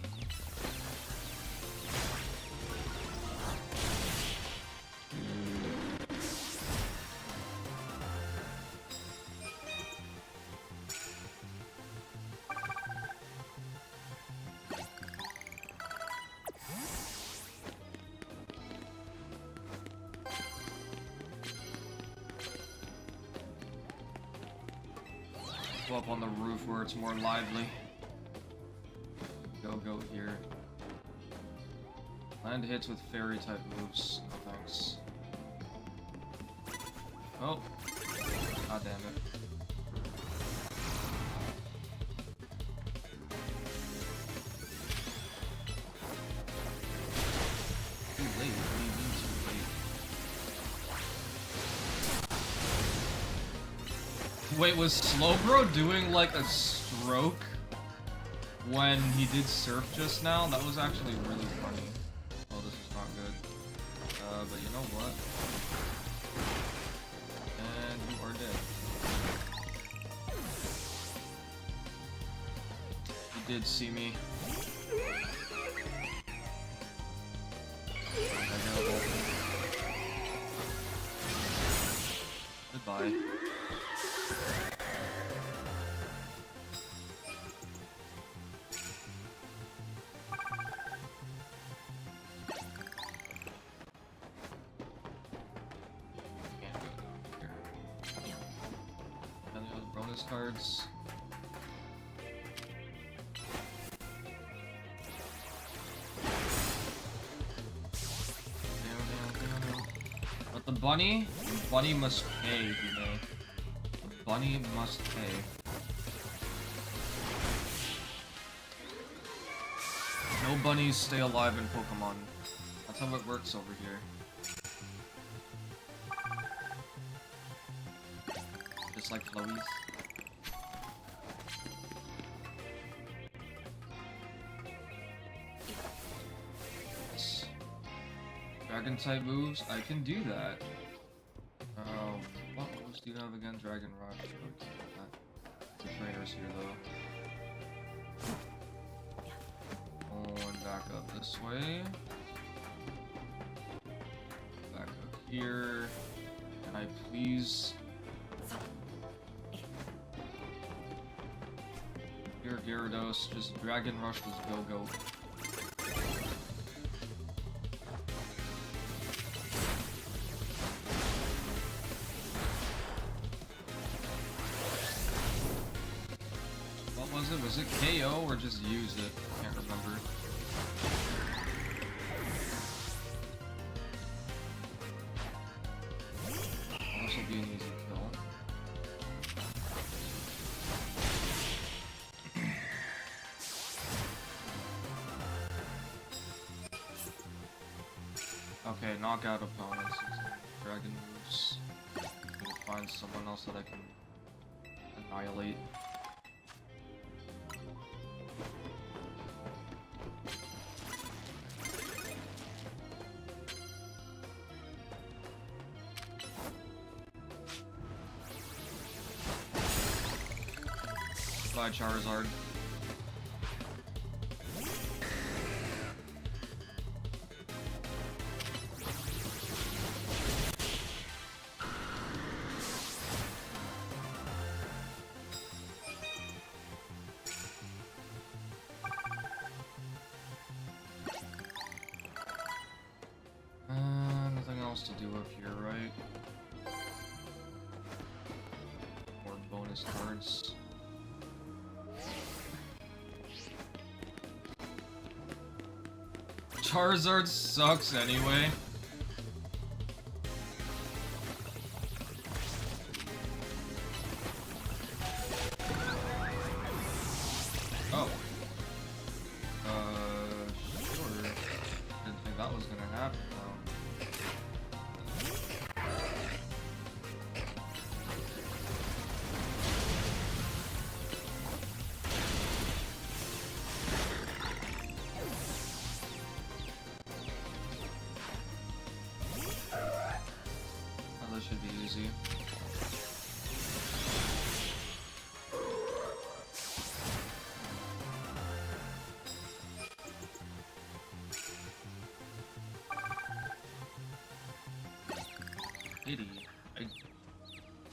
Go up on the roof where it's more lively. Go here. Land hits with fairy type moves. No thanks. Oh. God damn it. Too late, what do you mean too late? Wait, was Slowbro doing like a stroke when he did surf just now? That was actually really funny. Oh, this is not good. But you know what? And you are dead. He did see me. Goodbye. Cards. But the bunny must pay, Hume. The bunny must pay. No bunnies stay alive in Pokemon. That's how it works over here. Just like Chloe's. Dragon type moves, I can do that. What moves do you have again? Dragon Rush. The trainers here though. Going back up this way. Back up here. Can I please? Here, Gyarados, just Dragon Rush this go-go. Was it KO or just use it? Can't remember. This will be an easy kill. Okay, knockout opponents. Dragon moves. Gonna find someone else that I can annihilate. Bye, Charizard. Nothing else to do up here, right? More bonus cards. Charizard sucks anyway. Oh. Sure. Didn't think that was gonna happen though. Should be easy.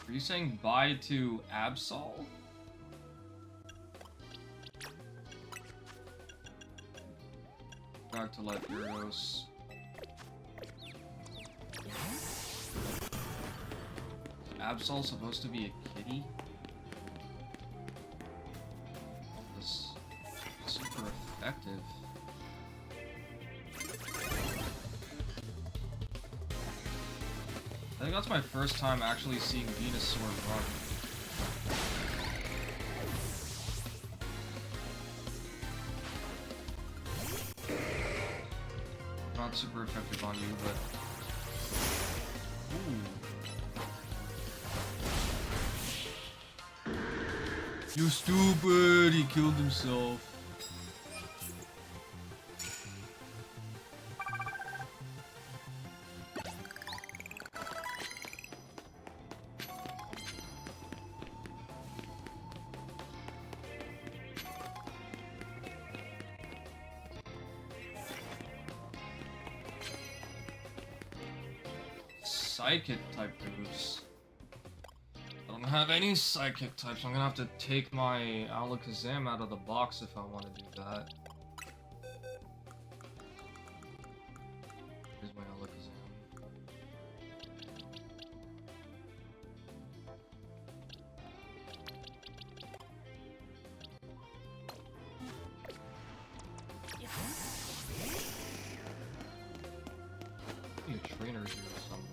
Are you saying bye to Absol? Back to Life Gyarados. Absol supposed to be a kitty? That's super effective. I think that's my first time actually seeing Venusaur run. Not super effective on you, but... Ooh. You stupid! He killed himself. Psychic type moves. I don't have any psychic types. I'm gonna have to take my Alakazam out of the box if I want to do that. Here's my Alakazam. Maybe a trainer here somewhere.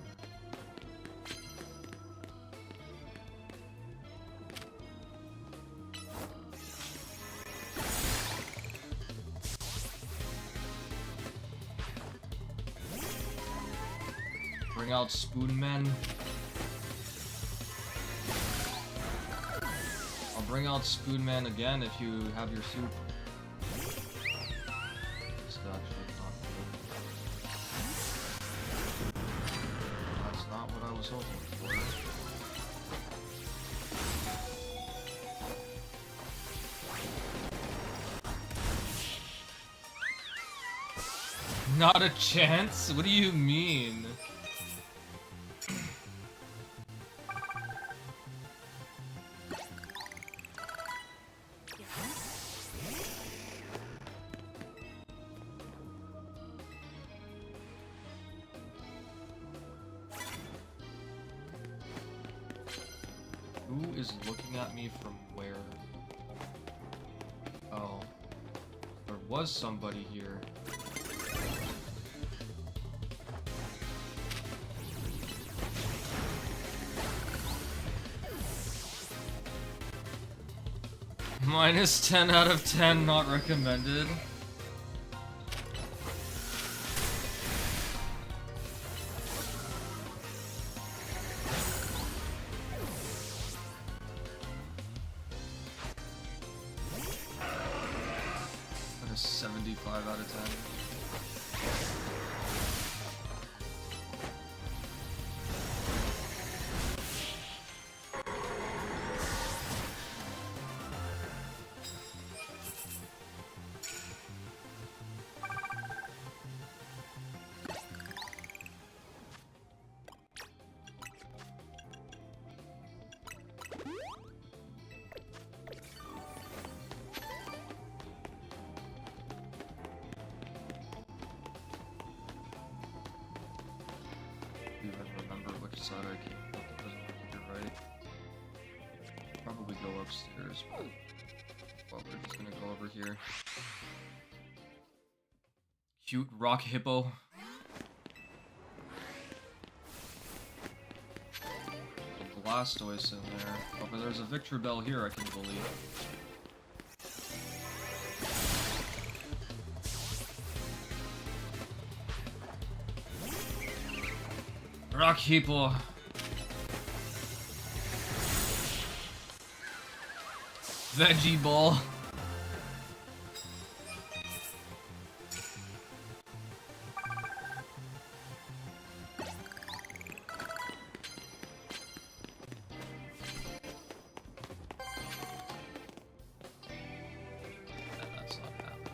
Bring out Spoonman. I'll bring out Spoonman again if you have your soup. It's actually not good. That's not what I was hoping for. Not a chance? What do you mean? Who is looking at me from where? Oh. There was somebody here. Minus 10 out of 10, not recommended. That is 75 out of 10. Even remember which side I came from. It doesn't look like you're right. Probably go upstairs, but well, we're just gonna go over here. Cute rock hippo. A Blastoise in there. Oh, but there's a Victor Bell here, I can believe. Rock hippo. Veggie ball. That's not happening.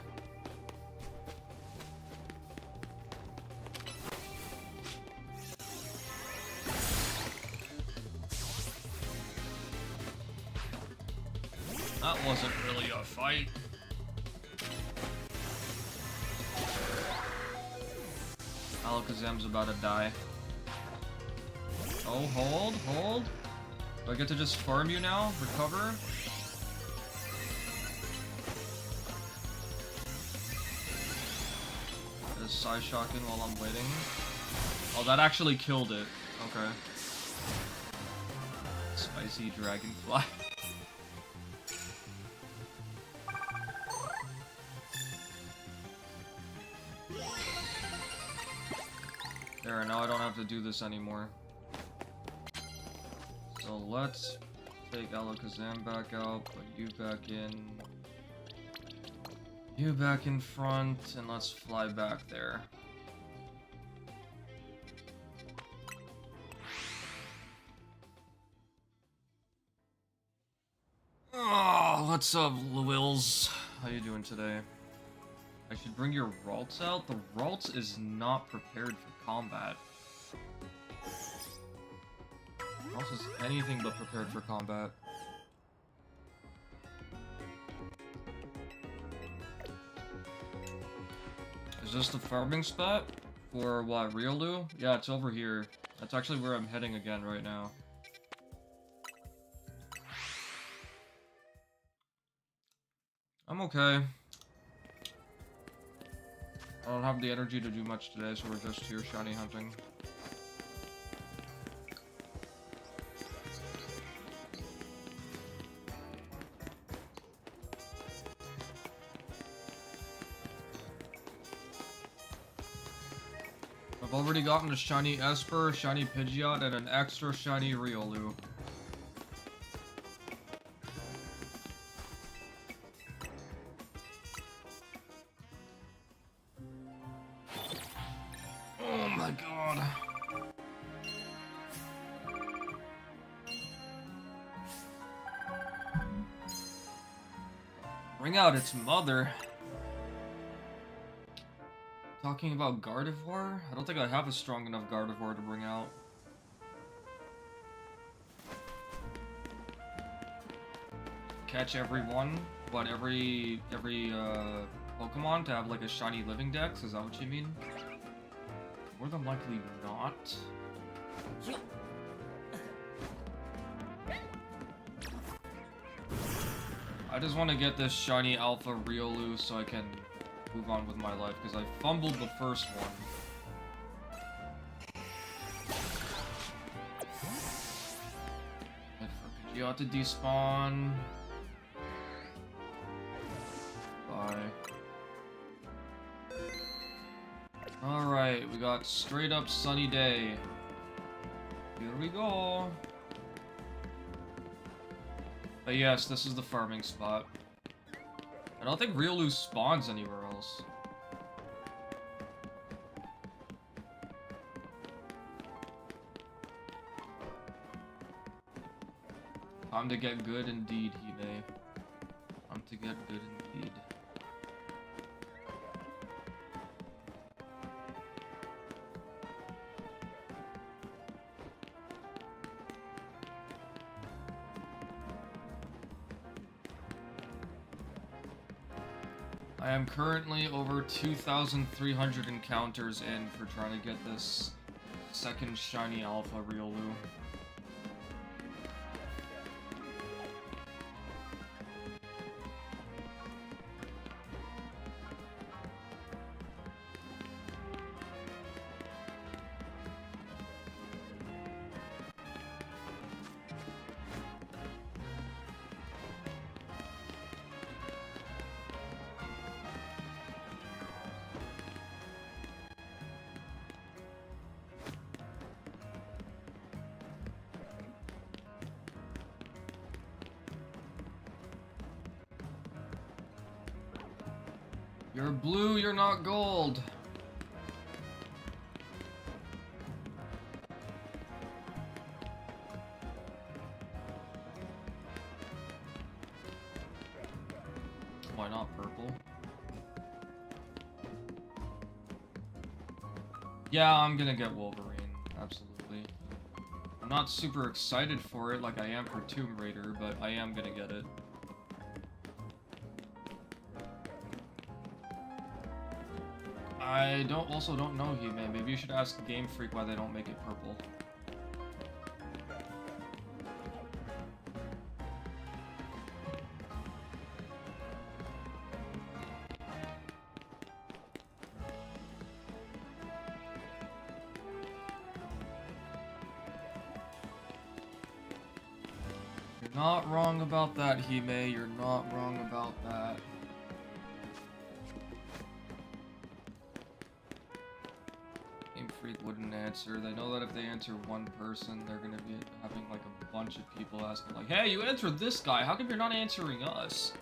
That wasn't really a fight. Alakazam's about to die. Oh, hold, hold. Do I get to just farm you now? Recover? Is Psyshock in while I'm waiting? Oh, that actually killed it. Okay. Spicy dragonfly. There, now I don't have to do this anymore. So let's Take Alakazam back out, put you back in. You back in front, and let's fly back there. Oh, what's up, Wills? How you doing today? I should bring your Ralts out? The Ralts is not prepared for combat. Ralts is anything but prepared for combat. Is this the farming spot? For what, Riolu? Yeah, it's over here. That's actually where I'm heading again right now. I'm okay. I don't have the energy to do much today, so we're just here shiny hunting. I've already gotten a shiny Esper, shiny Pidgeot, and an extra shiny Riolu. Oh my god. Bring out its mother. Talking about Gardevoir? I don't think I have a strong enough Gardevoir to bring out. Catch everyone, but every Pokemon to have like a shiny living dex, is that what you mean? More than likely not. I just want to get this shiny Alpha Riolu so I can move on with my life, because I fumbled the first one. Wait for Pidgeot to despawn. Bye. Alright, we got straight up sunny day. Here we go. But yes, this is the farming spot. I don't think Riolu spawns anywhere else. Time to get good indeed, Hime. Time to get good indeed. I am currently over 2,300 encounters in for trying to get this second shiny Alpha Riolu. You're blue, you're not gold. Why not purple? Yeah, I'm gonna get Wolverine, absolutely. I'm not super excited for it like I am for Tomb Raider, but I am gonna get it. I also don't know, He-Man. Maybe you should ask Game Freak why they don't make it purple. You're not wrong about that, Hime. You're not wrong about that. Game freak wouldn't answer. They know that if they answer one person, they're gonna be having like a bunch of people asking like, hey, you answered this guy, how come you're not answering us?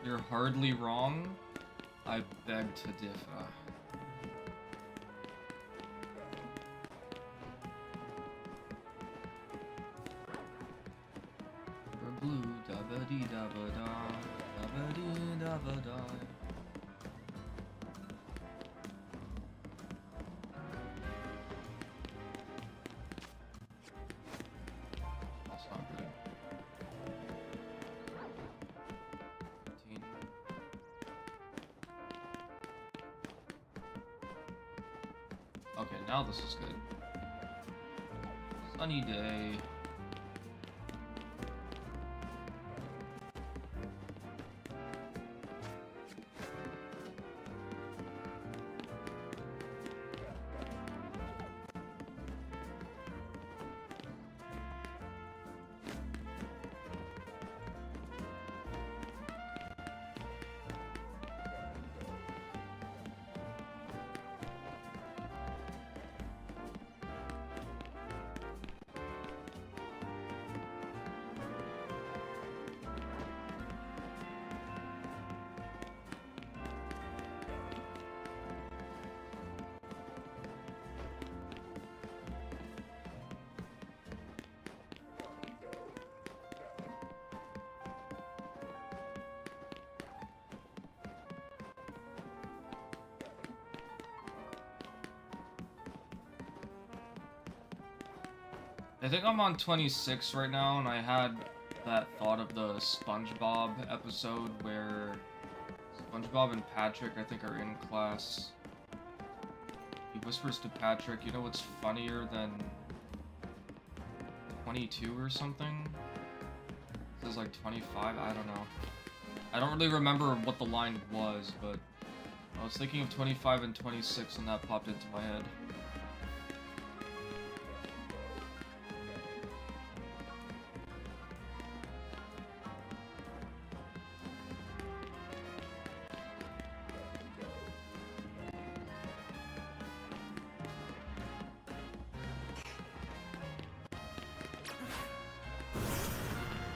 You're hardly wrong. I beg to differ. We're blue, da-ba-dee-da-ba-da, da-ba-dee-da-ba-da. That's not good. 15. Okay, now this is good. Sunny day. I think I'm on 26 right now, and I had that thought of the SpongeBob episode where SpongeBob and Patrick, I think, are in class. He whispers to Patrick, you know what's funnier than 22 or something? It says like 25, I don't know. I don't really remember what the line was, but I was thinking of 25 and 26 and that popped into my head.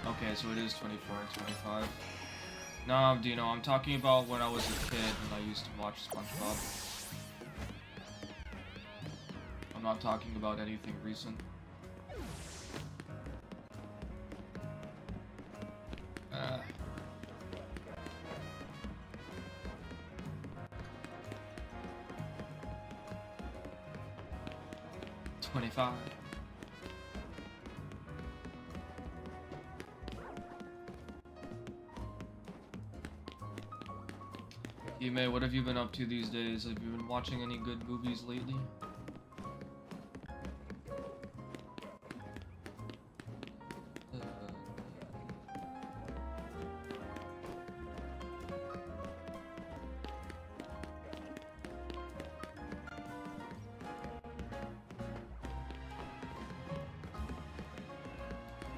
Okay, so it is 24 and 25. No, Dino, I'm talking about when I was a kid and I used to watch SpongeBob. I'm not talking about anything recent. Uh. 25. Ime, what have you been up to these days? Have you been watching any good movies lately?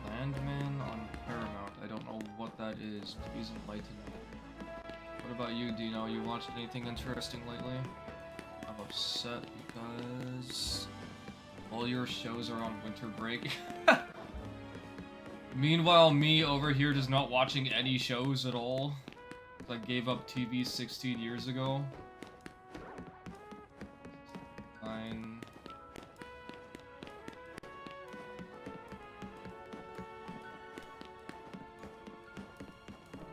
Landman on Paramount. I don't know what that is. Please enlighten me. What about you, Dino? You watched anything interesting lately? I'm upset because all your shows are on winter break. Meanwhile, me over here just not watching any shows at all. I gave up TV 16 years ago. Fine.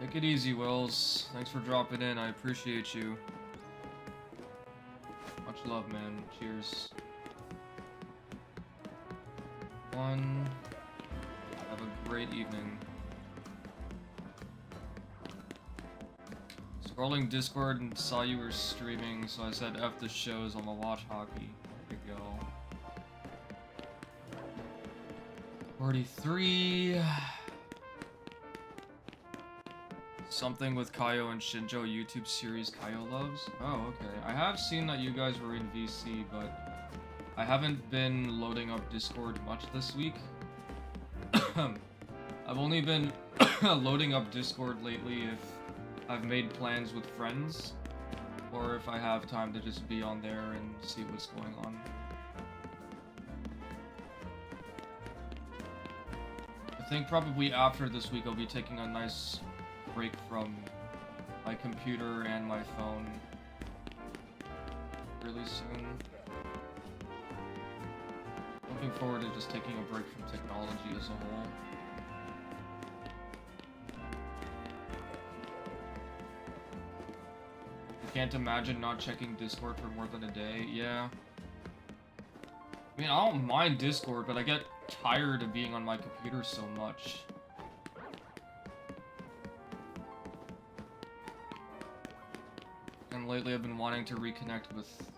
Take it easy, Wills. Thanks for dropping in. I appreciate you. Much love, man. Cheers. One. Have a great evening. Scrolling Discord and saw you were streaming, so I said F the shows, I'm gonna watch hockey. There we go. 43. Something with Kaio and Shinjo YouTube series Kaio loves? Oh, okay. I have seen that you guys were in VC, but I haven't been loading up Discord much this week. I've only been loading up Discord lately if I've made plans with friends, or if I have time to just be on there and see what's going on. I think probably after this week I'll be taking a nice break from my computer and my phone really soon. Looking forward to just taking a break from technology as a whole. I can't imagine not checking Discord for more than a day. Yeah. I mean, I don't mind Discord, but I get tired of being on my computer so much. And lately I've been wanting to reconnect with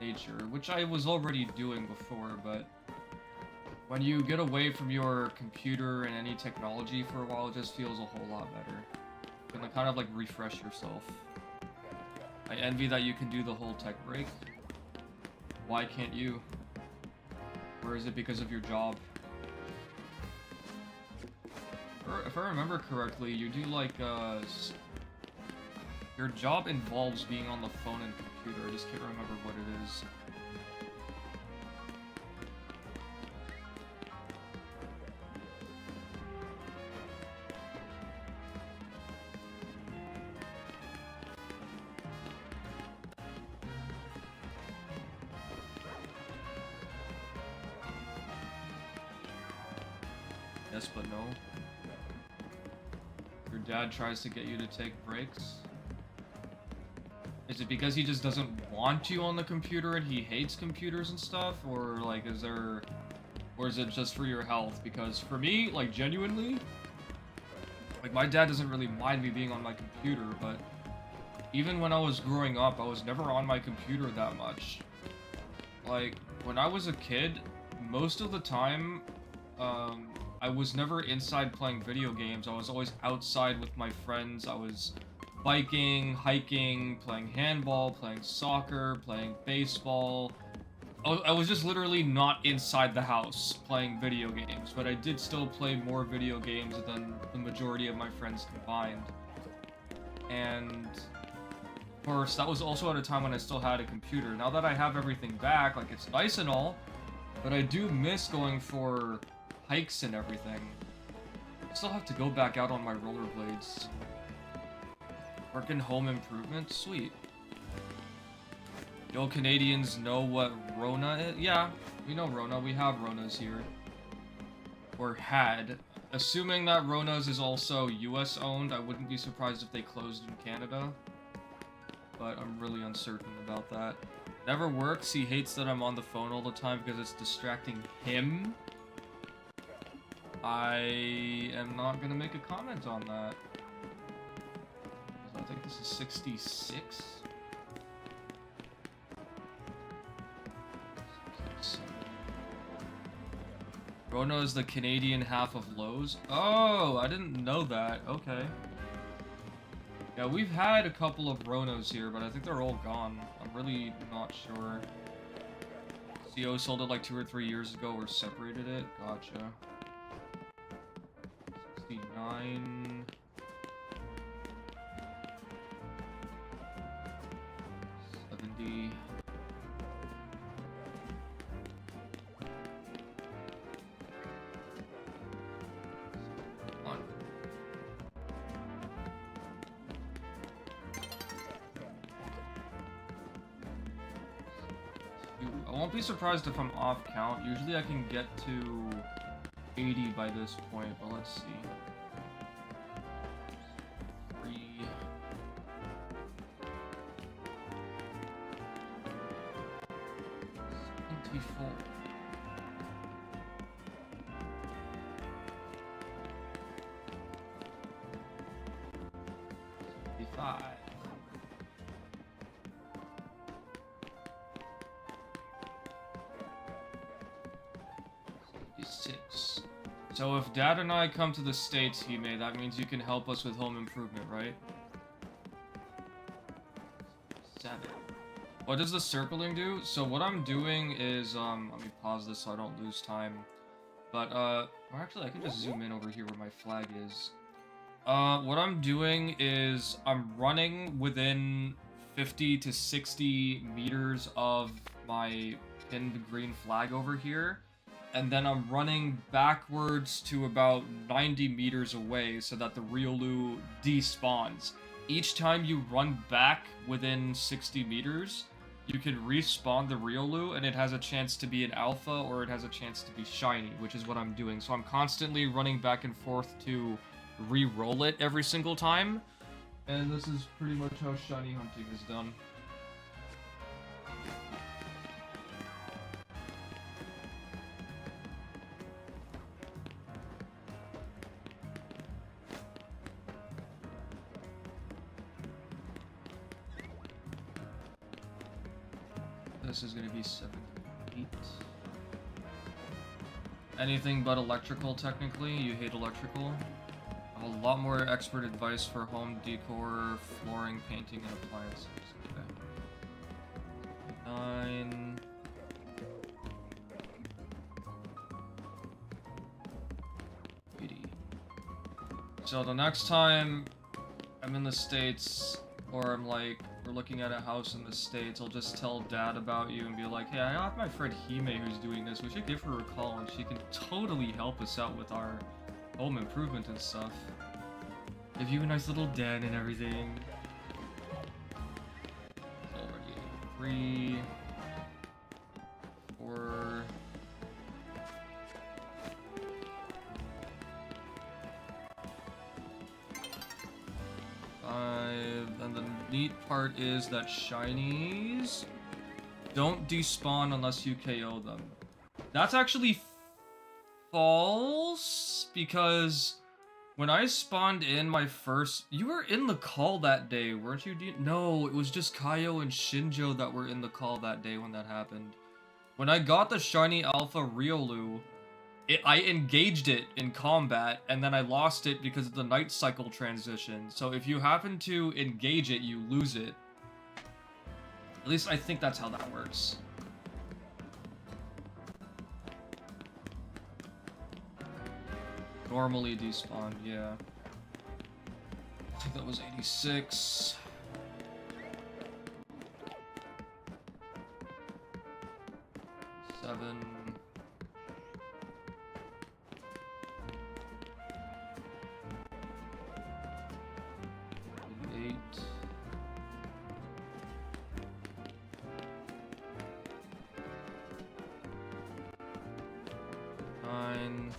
nature, which I was already doing before, but when you get away from your computer and any technology for a while, it just feels a whole lot better. You can kind of like refresh yourself. I envy that you can do the whole tech break. Why can't you? Or is it because of your job? Or if I remember correctly, you do like, your job involves being on the phone and computer. I just can't remember what it is. Yes, but no. Your dad tries to get you to take breaks. Is it because he just doesn't want you on the computer and he hates computers and stuff? Or, like, or is it just for your health? Because for me, like, genuinely, like, my dad doesn't really mind me being on my computer, but even when I was growing up, I was never on my computer that much. Like, when I was a kid, most of the time, I was never inside playing video games. I was always outside with my friends. I was biking, hiking, playing handball, playing soccer, playing baseball. I was just literally not inside the house playing video games, but I did still play more video games than the majority of my friends combined. And of course, that was also at a time when I still had a computer. Now that I have everything back, like, it's nice and all, but I do miss going for hikes and everything. I still have to go back out on my rollerblades. Working home improvement? Sweet. Yo, Canadians know what Rona is? Yeah, we know Rona. We have Ronas here. Or had. Assuming that Rona's is also US owned, I wouldn't be surprised if they closed in Canada. But I'm really uncertain about that. Never works. He hates that I'm on the phone all the time because it's distracting him. I am not gonna make a comment on that. I think this is 66. Rona is the Canadian half of Lowe's. Oh, I didn't know that. Okay. Yeah, we've had a couple of Ronos here, but I think they're all gone. I'm really not sure. CO sold it like 2 or 3 years ago or separated it. Gotcha. 69. 70. I won't be surprised if I'm off count. Usually I can get to 80 by this point, but let's see. 3. 24. 75. 76. So if Dad and I come to the States, Hime, that means you can help us with home improvement, right? 7. What does the circling do? So what I'm doing is, let me pause this so I don't lose time. But, or actually I can just zoom in over here where my flag is. What I'm doing is I'm running within 50 to 60 meters of my pinned green flag over here, and then I'm running backwards to about 90 meters away so that the Riolu despawns. Each time you run back within 60 meters, you can respawn the Riolu, and it has a chance to be an alpha or it has a chance to be shiny, which is what I'm doing. So I'm constantly running back and forth to re-roll it every single time, and this is pretty much how shiny hunting is done. This is gonna be 78. Anything but electrical, technically. You hate electrical. I have a lot more expert advice for home decor, flooring, painting, and appliances. Okay. 9. So the next time I'm in the States, or I'm like, we're looking at a house in the States, I'll just tell Dad about you and be like, hey, I have my friend Hime who's doing this. We should give her a call and she can totally help us out with our home improvement and stuff. Give you a nice little den and everything. Already 3, 4. And the neat part is that shinies don't despawn unless you KO them. That's actually false, because when I spawned in my first... You were in the call that day, weren't you? No, it was just Kaio and Shinjo that were in the call that day when that happened. When I got the shiny Alpha Riolu, I engaged it in combat, and then I lost it because of the night cycle transition. So if you happen to engage it, you lose it. At least I think that's how that works. Normally despawned, yeah. I think that was 86. Seven. 8. 9.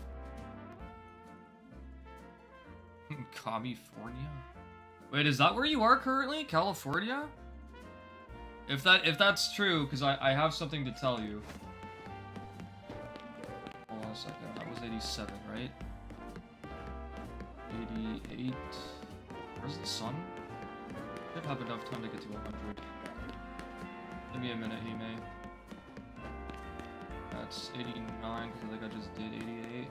California? Wait, is that where you are currently? California? If that's true, because I have something to tell you. Hold on a second. That was 87, right? 88. Where's the sun? Should have enough time to get to 100. Give me a minute, Hime. That's 89, because I think I just did 88.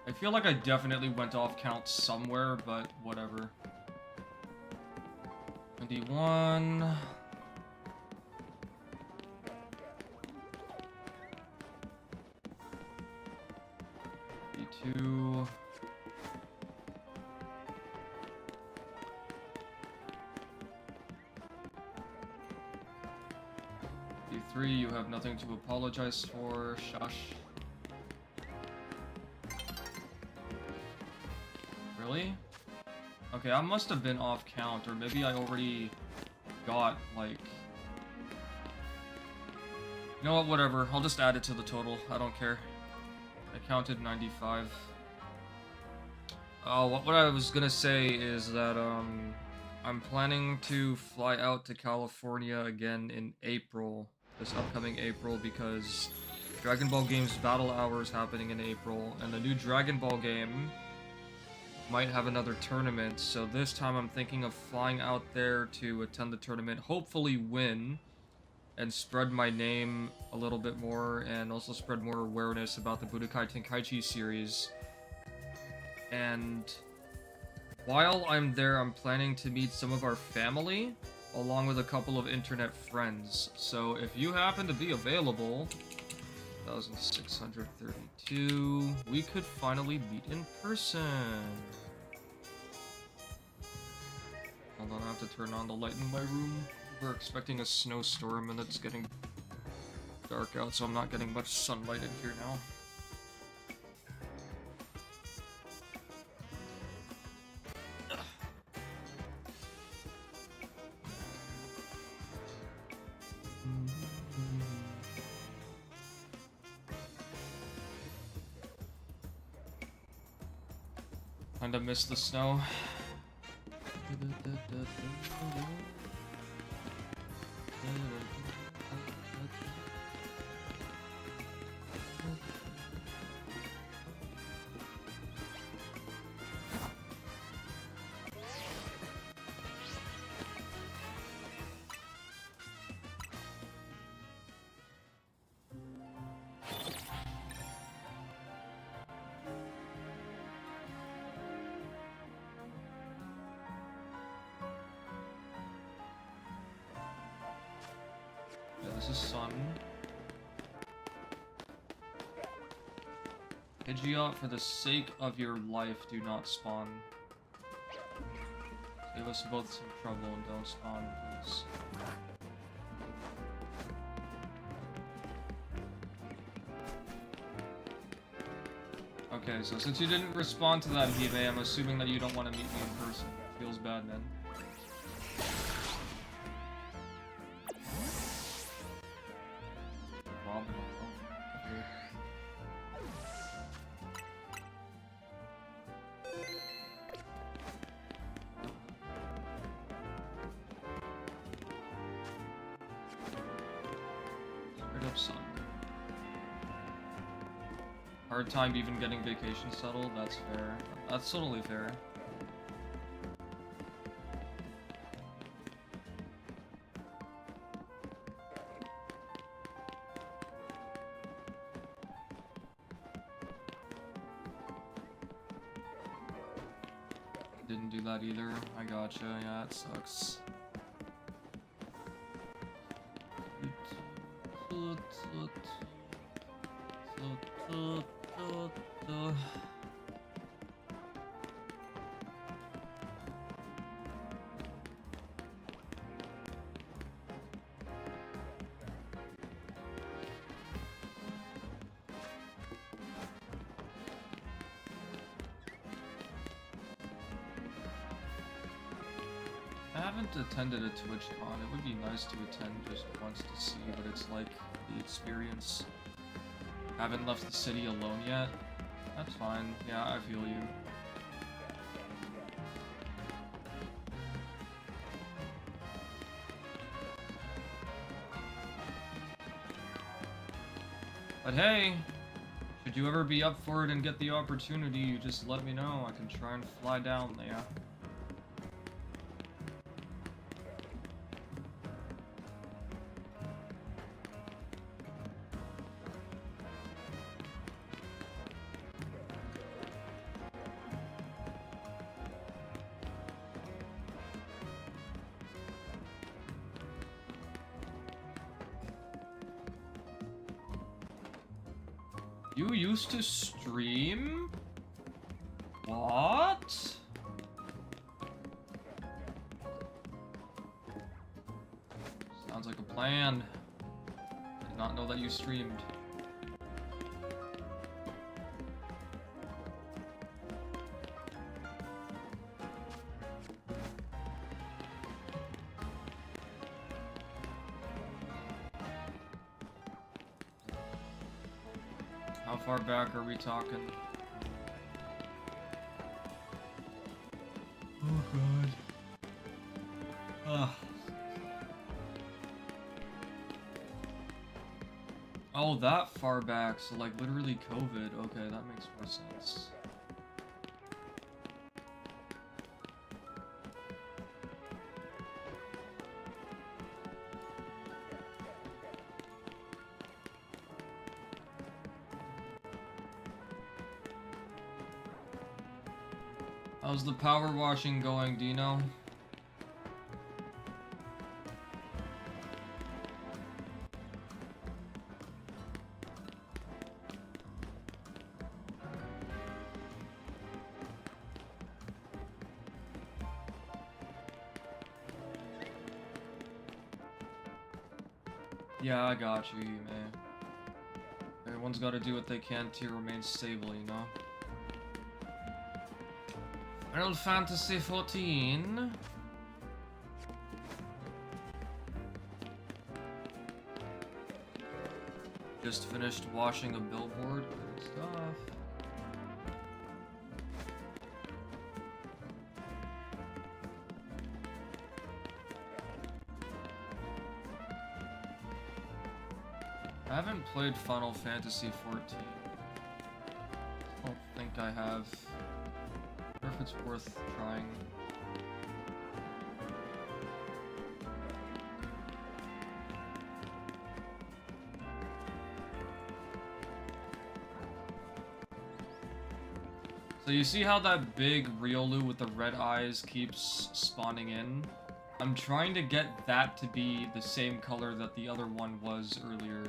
I feel like I definitely went off count somewhere, but whatever. 91. 82. 83, you have nothing to apologize for, shush. Really? Okay, I must have been off count, or maybe I already got, like... You know what, whatever. I'll just add it to the total. I don't care. I counted 95. What I was gonna say is that, I'm planning to fly out to California again in April, this upcoming April, because Dragon Ball Games Battle Hour is happening in April, and the new Dragon Ball game might have another tournament, so this time I'm thinking of flying out there to attend the tournament, hopefully win, and spread my name a little bit more, and also spread more awareness about the Budokai Tenkaichi series. And while I'm there, I'm planning to meet some of our family, along with a couple of internet friends. So if you happen to be available, 1,632. We could finally meet in person. Hold on, I have to turn on the light in my room. We're expecting a snowstorm and it's getting dark out, so I'm not getting much sunlight in here now. Kinda miss the snow. This is sun. Pidgeot, for the sake of your life, do not spawn. Save us both some trouble and don't spawn, please. Okay, so since you didn't respond to that, Hibe, I'm assuming that you don't want to meet me in person. Feels bad, man. Hard time even getting vacation settled, that's fair. That's totally fair. Didn't do that either. I gotcha, yeah, it sucks. I haven't attended a TwitchCon. It would be nice to attend just once to see what it's like, the experience. Haven't left the city alone yet. That's fine. Yeah, I feel you. But hey, should you ever be up for it and get the opportunity, you just let me know. I can try and fly down there. You used to stream? What? Sounds like a plan. Did not know that you streamed. How far back are we talking? Oh god. Ugh. Oh, that far back, so like literally COVID. Okay, that makes more sense. How's the power washing going, Dino? Yeah, I got you, man. Everyone's got to do what they can to remain stable, you know? Final Fantasy 14. Just finished washing a billboard. Good stuff. I haven't played Final Fantasy 14. I don't think I have. I wonder if it's worth trying. So you see how that big Riolu with the red eyes keeps spawning in? I'm trying to get that to be the same color that the other one was earlier.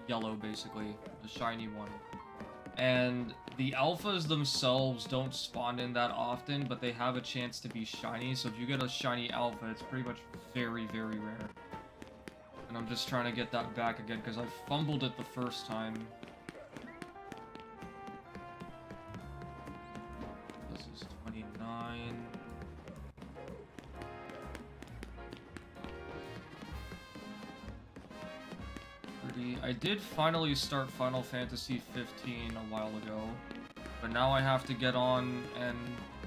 Yellow, basically. The shiny one. And the alphas themselves don't spawn in that often, but they have a chance to be shiny. So if you get a shiny alpha, it's pretty much very, very rare. And I'm just trying to get that back again, because I fumbled it the first time. This is 29. I did finally start Final Fantasy 15 a while ago, but now I have to get on and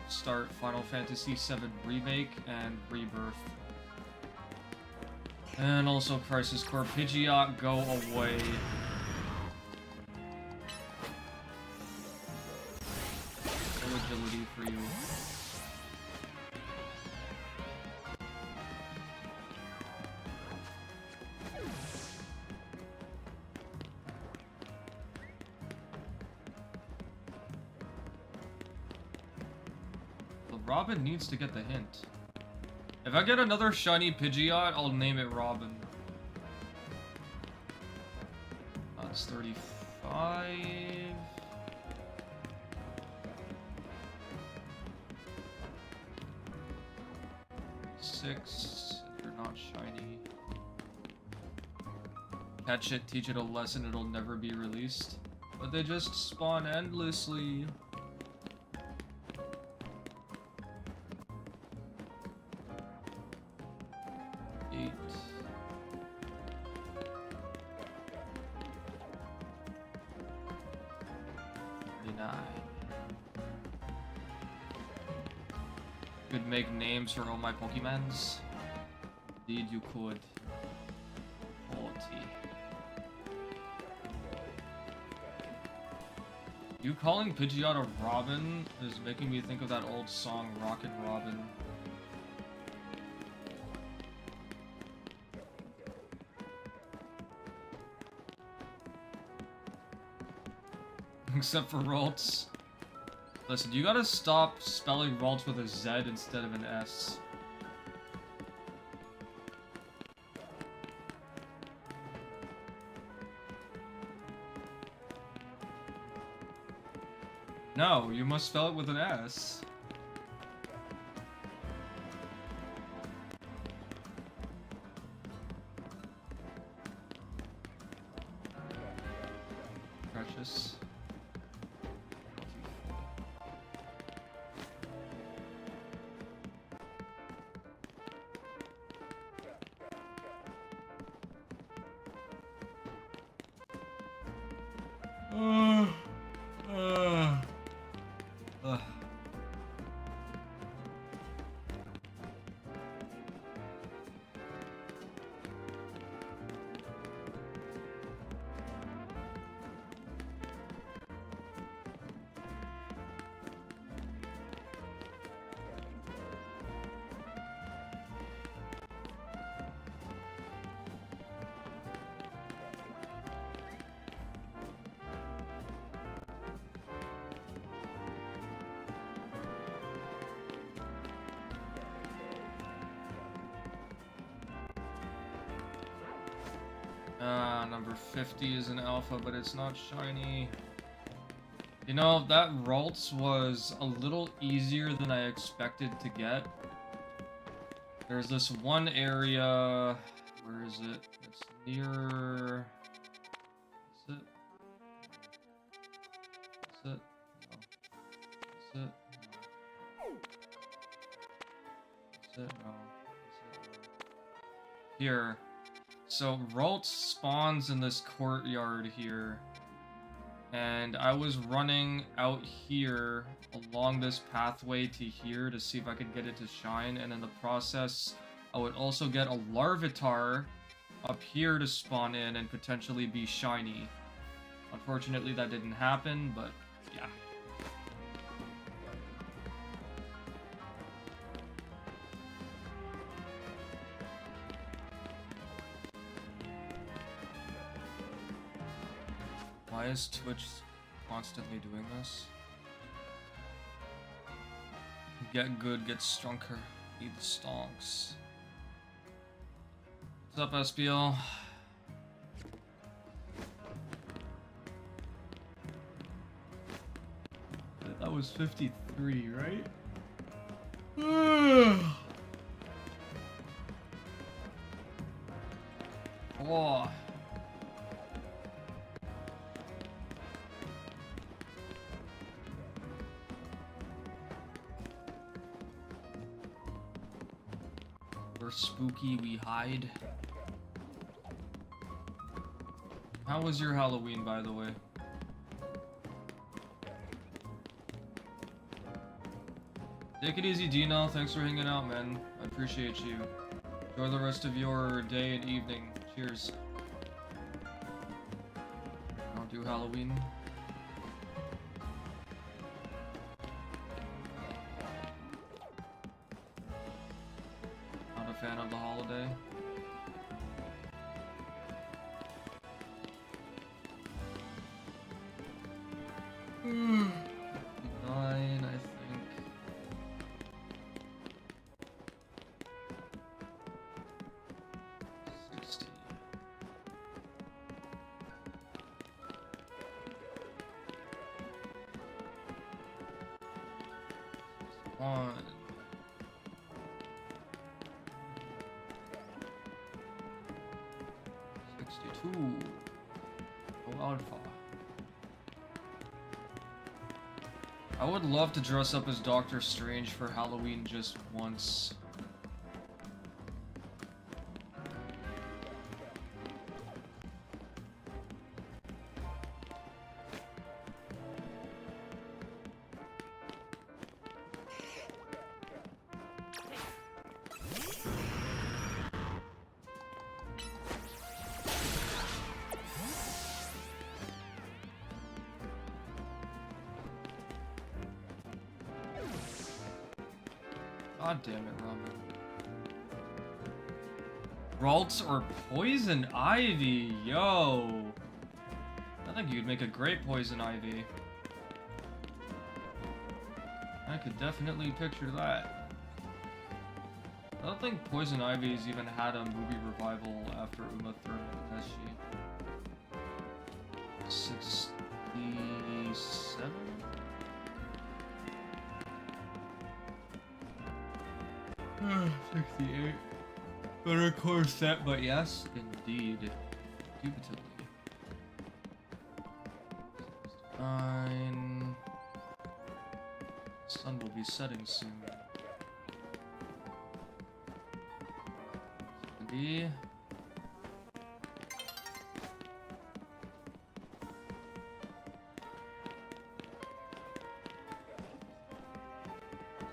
start Final Fantasy 7 Remake and Rebirth. And also Crisis Core. Pidgeot, go away. No agility for you. Robin needs to get the hint. If I get another shiny Pidgeot, I'll name it Robin. That's 35. 6. If you're not shiny. Catch it, teach it a lesson, it'll never be released. But they just spawn endlessly. Could make names for all my Pokemons. Indeed, you could. 40. You calling Pidgeot a Robin is making me think of that old song, Rockin' Robin. Except for Ralts. Listen, you gotta stop spelling Ralts with a Z instead of an S. No, you must spell it with an S. Precious. Number 50 is an alpha, but it's not shiny. You know, that Ralts was a little easier than I expected to get. There's this one area... Where is it? It's near... Is it? Is it? No. Is it? No. Is it? No. Is it? No. Here. So, Ralt spawns in this courtyard here. And I was running out here along this pathway to here to see if I could get it to shine, and in the process I would also get a Larvitar up here to spawn in and potentially be shiny. Unfortunately that didn't happen, but yeah. Why is Twitch constantly doing this? Get good, get stronger, eat the stonks. What's up, SBL? That was 53, right? Oh. We're spooky, we hide. How was your Halloween, by the way? Take it easy, Dino. Thanks for hanging out, man. I appreciate you. Enjoy the rest of your day and evening. Cheers. Don't do Halloween. Not a fan of the holiday. Nine, I think. One. 62. Oh, Alpha. I would love to dress up as Doctor Strange for Halloween just once. God damn it, Ramen. Ralts or Poison Ivy? Yo! I think you'd make a great Poison Ivy. I could definitely picture that. I don't think Poison Ivy's even had a movie revival after Uma Thurman, has she? 67? Oh, 68. Better core set, but yes, indeed. Indubitably. 9. Sun will be setting soon. 70.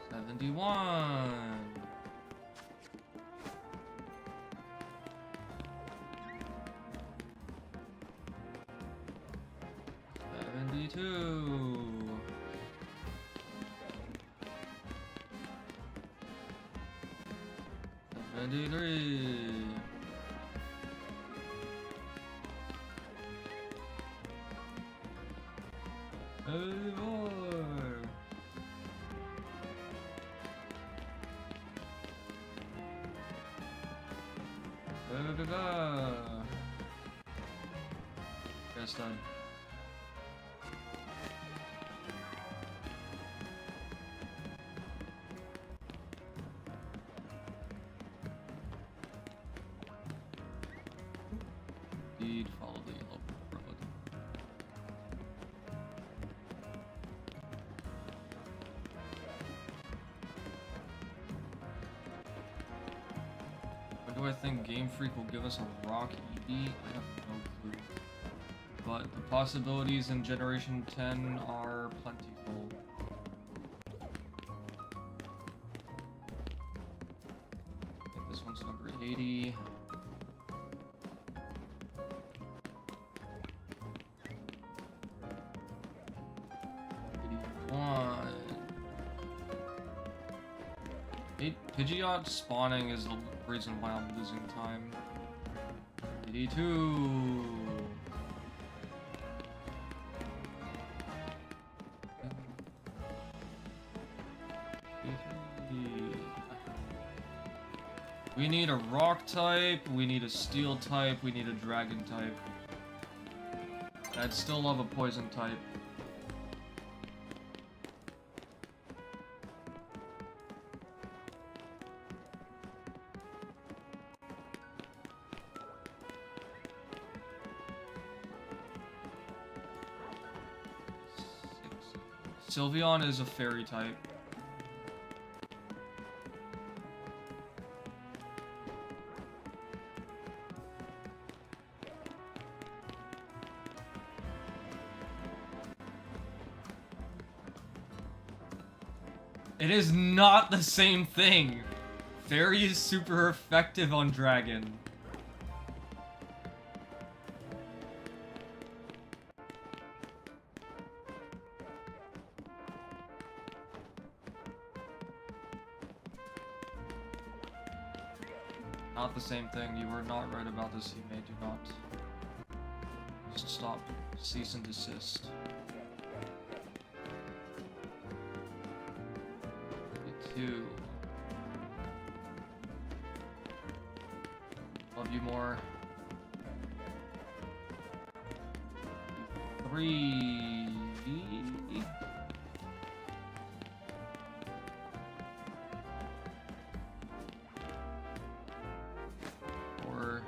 71. 72. 73. 74. 75. Yes, done. do I think Game Freak will give us a rock EV? I have no clue. But the possibilities in Generation 10 are plentiful. I think this one's number 80. 81. Pidgeot spawning is the reason why I'm losing time. 82. We need a rock type, we need a steel type, we need a dragon type. I'd still love a poison type. Sylveon is a fairy type. It is not the same thing. Fairy is super effective on Dragon. Not the same thing. You were not right about this, Hime. Do not. Just stop. Cease and desist. 2. Love you more. 3. 4.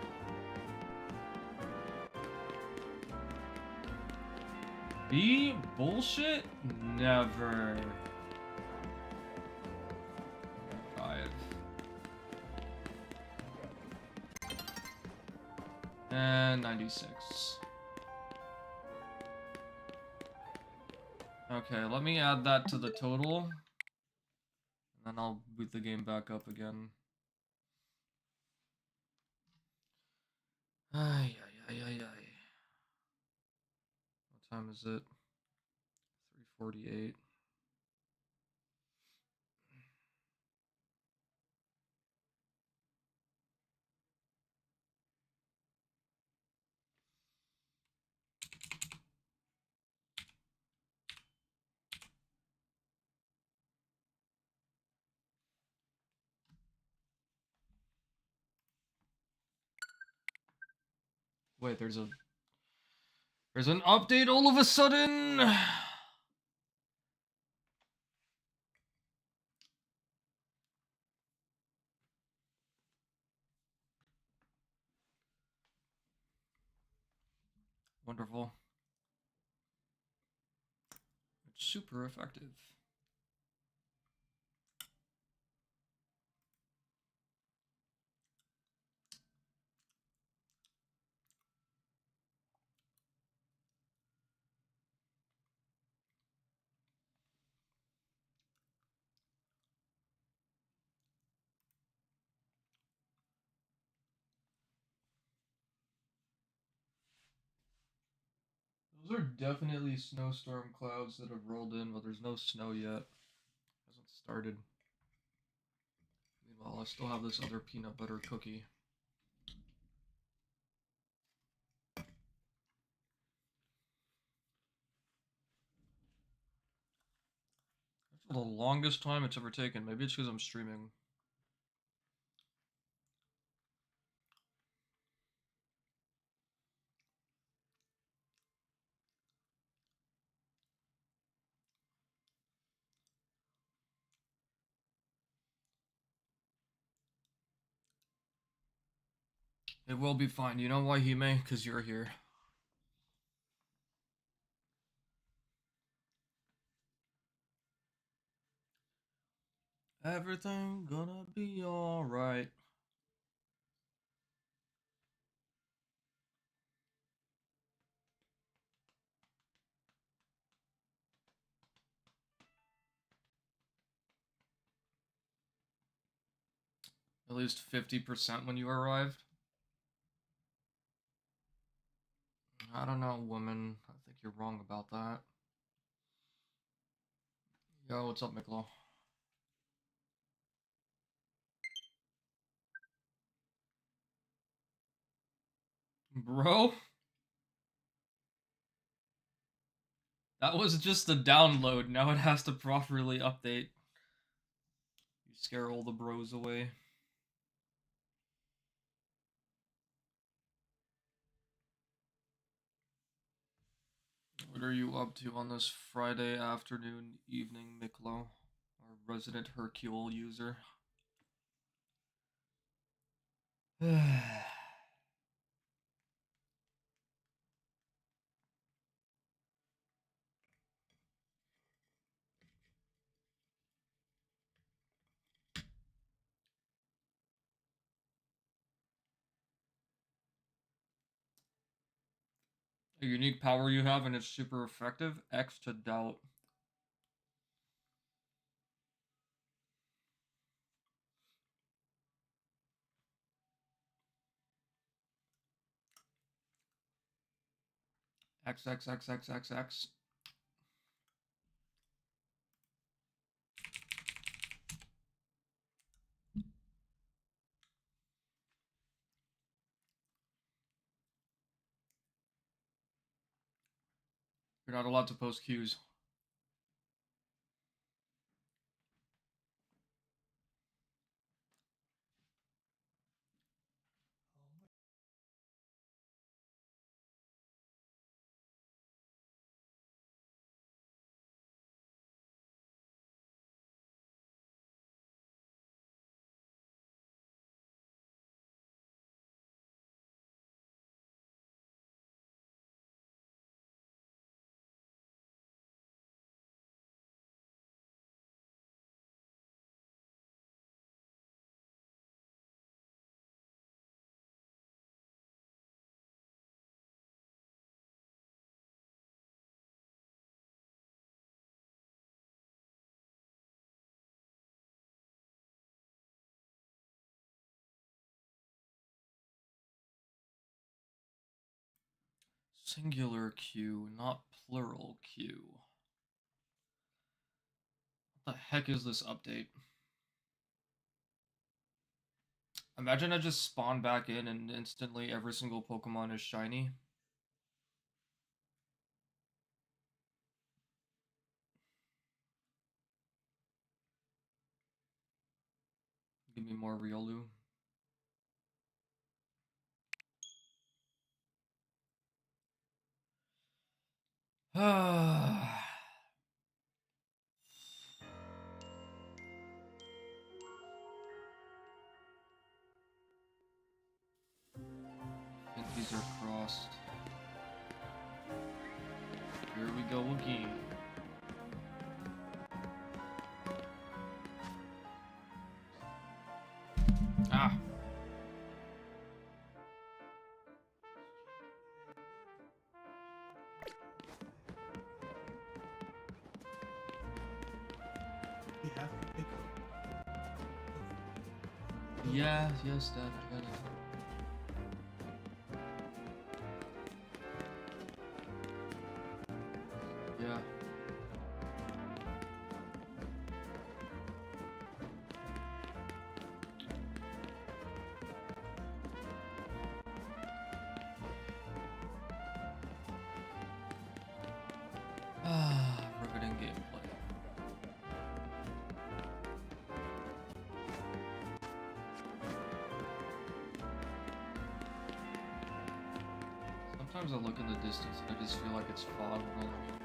B? Bullshit? Never. 5. And 96. Okay, let me add that to the total. And then I'll boot the game back up again. Ay, ay, ay, ay, ay. What time is it? 3:48. Wait, there's an update all of a sudden. Wonderful. It's super effective. Those are definitely snowstorm clouds that have rolled in, but there's no snow yet. Hasn't started. Meanwhile, I still have this other peanut butter cookie. That's the longest time it's ever taken. Maybe it's because I'm streaming. It will be fine. You know why, Hime? Because you're here. Everything gonna be alright. At least 50% when you arrived. I don't know, woman. I think you're wrong about that. Yo, what's up, Miklo? Bro? That was just a download. Now it has to properly update. You scare all the bros away. What are you up to on this Friday afternoon, evening, Miklo? Our resident Hercule user. A unique power you have and it's super effective? X to doubt. XXXXXX. You're not allowed to post cues. Singular Q, not plural Q. What the heck is this update? Imagine I just spawn back in and instantly every single Pokemon is shiny. Give me more Riolu. I think these are crossed. Here we go again. Ah. Yeah, yes, Dad, I got it. Yeah. Riveting gameplay. Sometimes I look in the distance and I just feel like it's fog rolling in.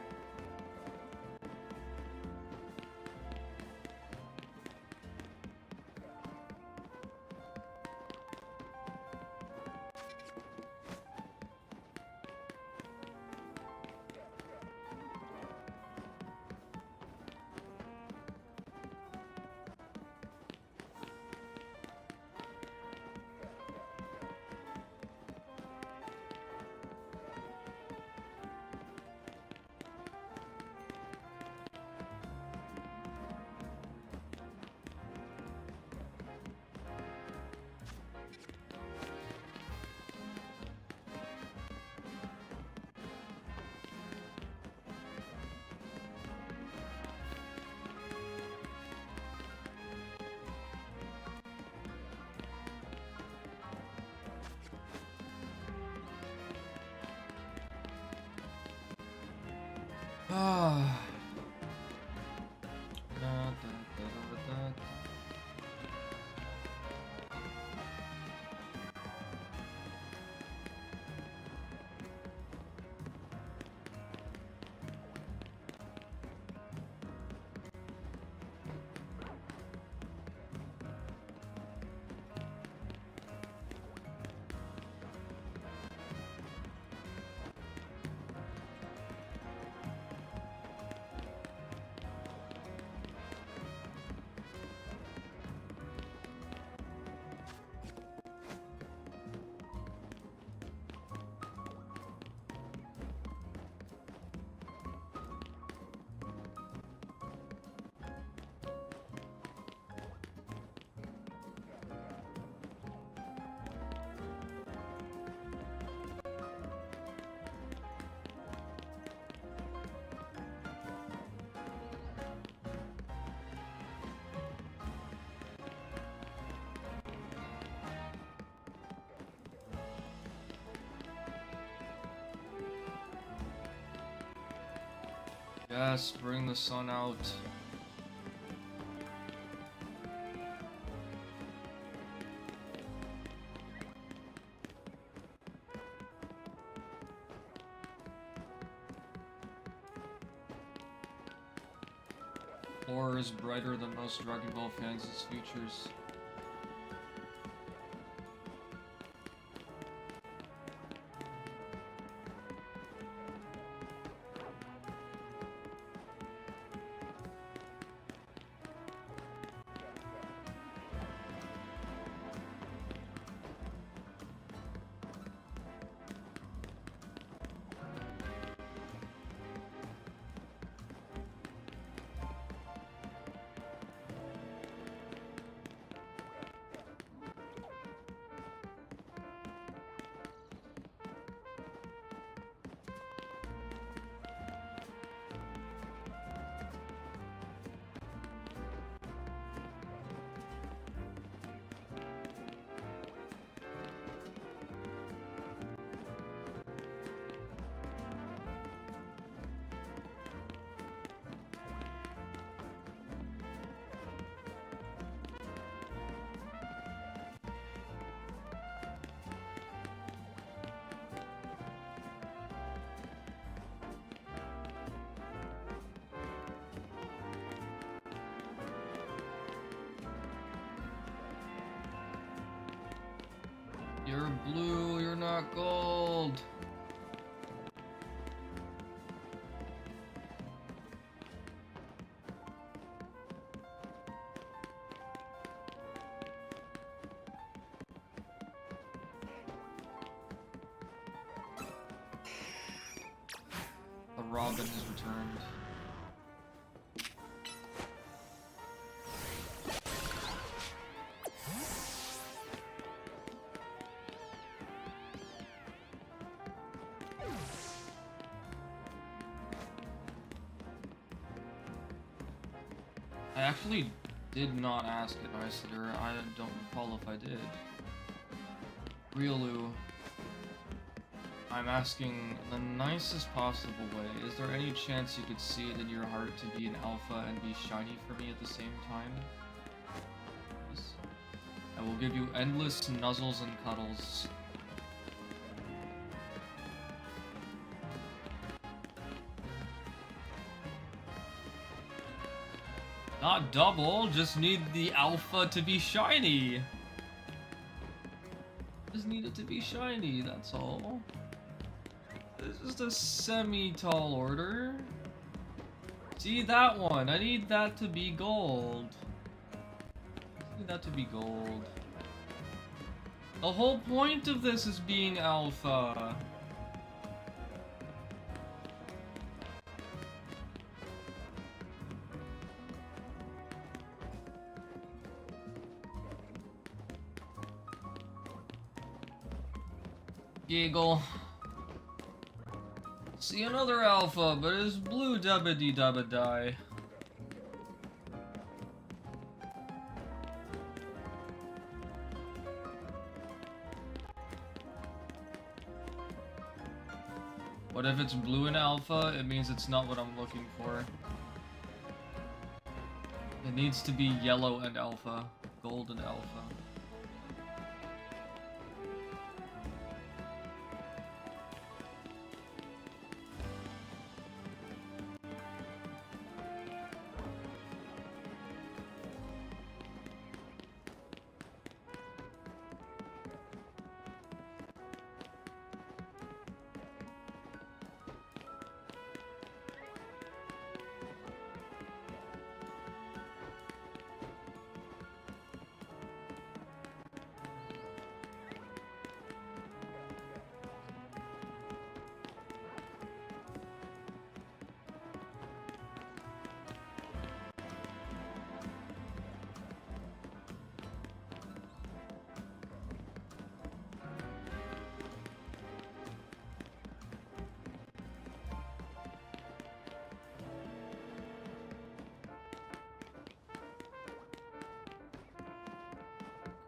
Ah. Da, da, da, da, da. Yes, bring the sun out. Floor is brighter than most Dragon Ball fans' futures. You're blue, you're not gold. The Robin has returned. I actually did not ask it, Isidore. I don't recall if I did. Riolu. I'm asking the nicest possible way. Is there any chance you could see it in your heart to be an alpha and be shiny for me at the same time? Please. I will give you endless nuzzles and cuddles. Not double, just need the alpha to be shiny. Just need it to be shiny, that's all. It's just a semi-tall order. See that one? I need that to be gold. I need that to be gold. The whole point of this is being alpha. Giggle. See another alpha, but it's blue dabba dee dabba die. What if it's blue in alpha? It means it's not what I'm looking for. It needs to be yellow and alpha. Gold and alpha.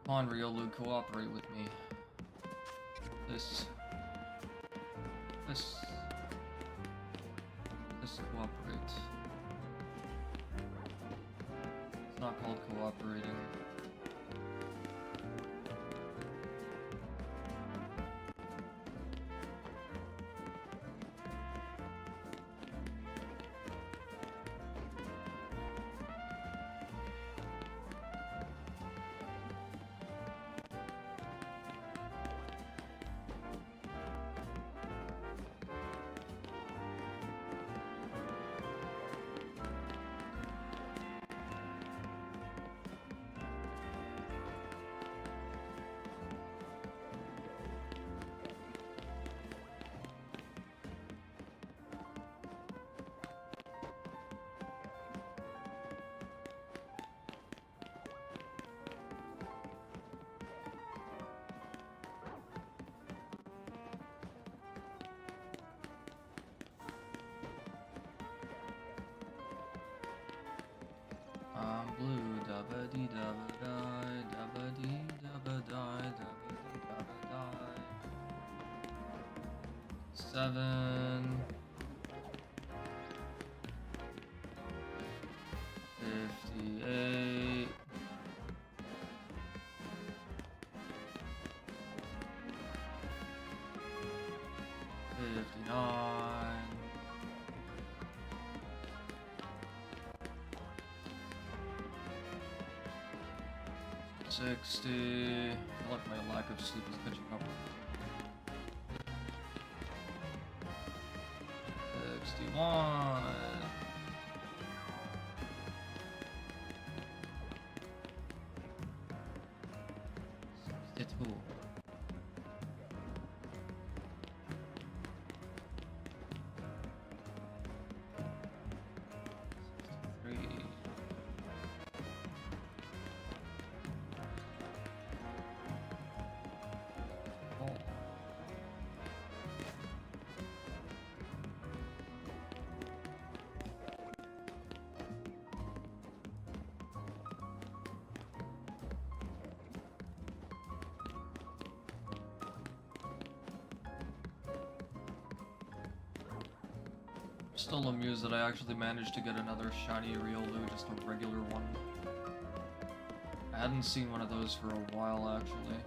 Come on, Riolu, cooperate with me. This cooperate. It's not called cooperating. Blue, dabba dee dabba die, dabba dee dabba die, dabba dee dabba die. 7. 58. 59. 60. I feel like my lack of sleep is catching up. 61. 62. 63. 4. Still amused that I actually managed to get another shiny Riolu, just a regular one. I hadn't seen one of those for a while, actually.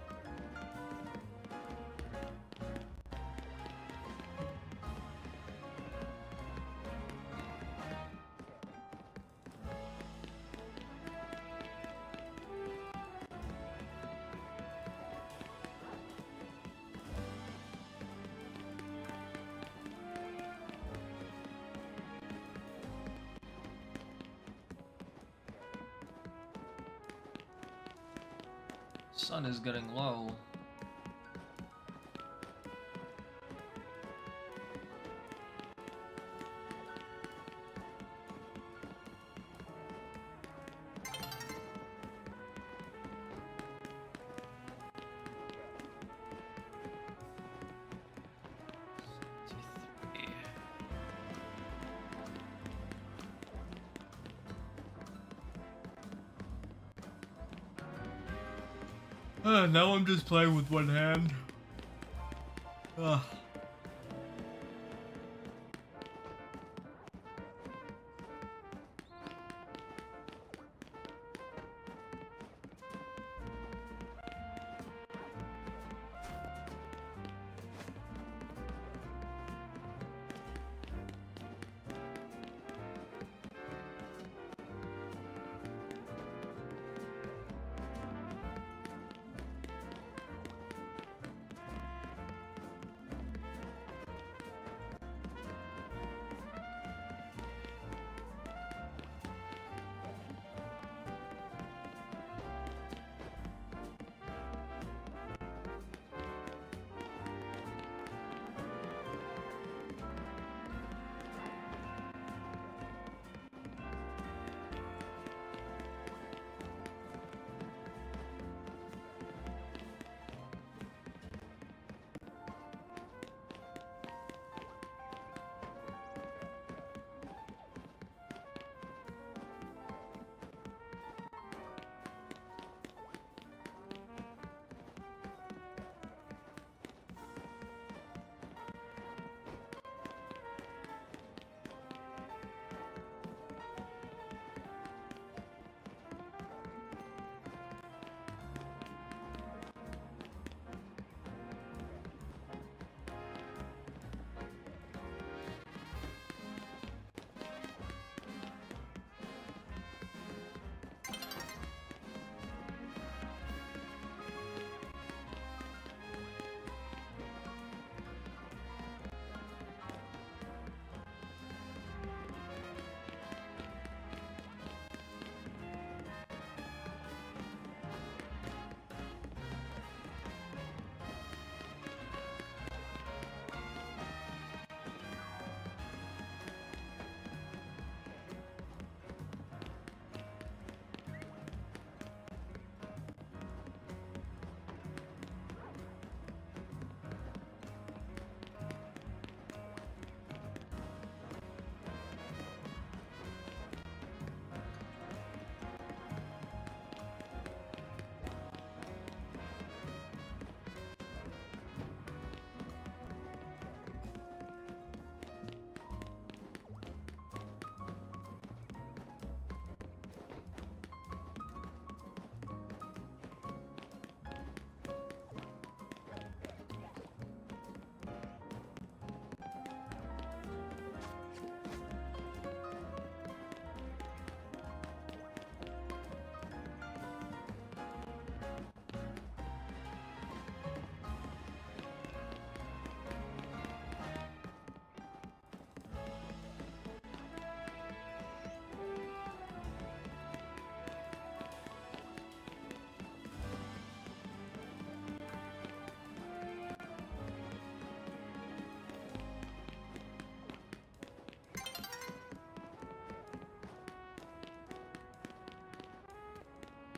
Sun is getting low. Now I'm just playing with one hand. Ugh.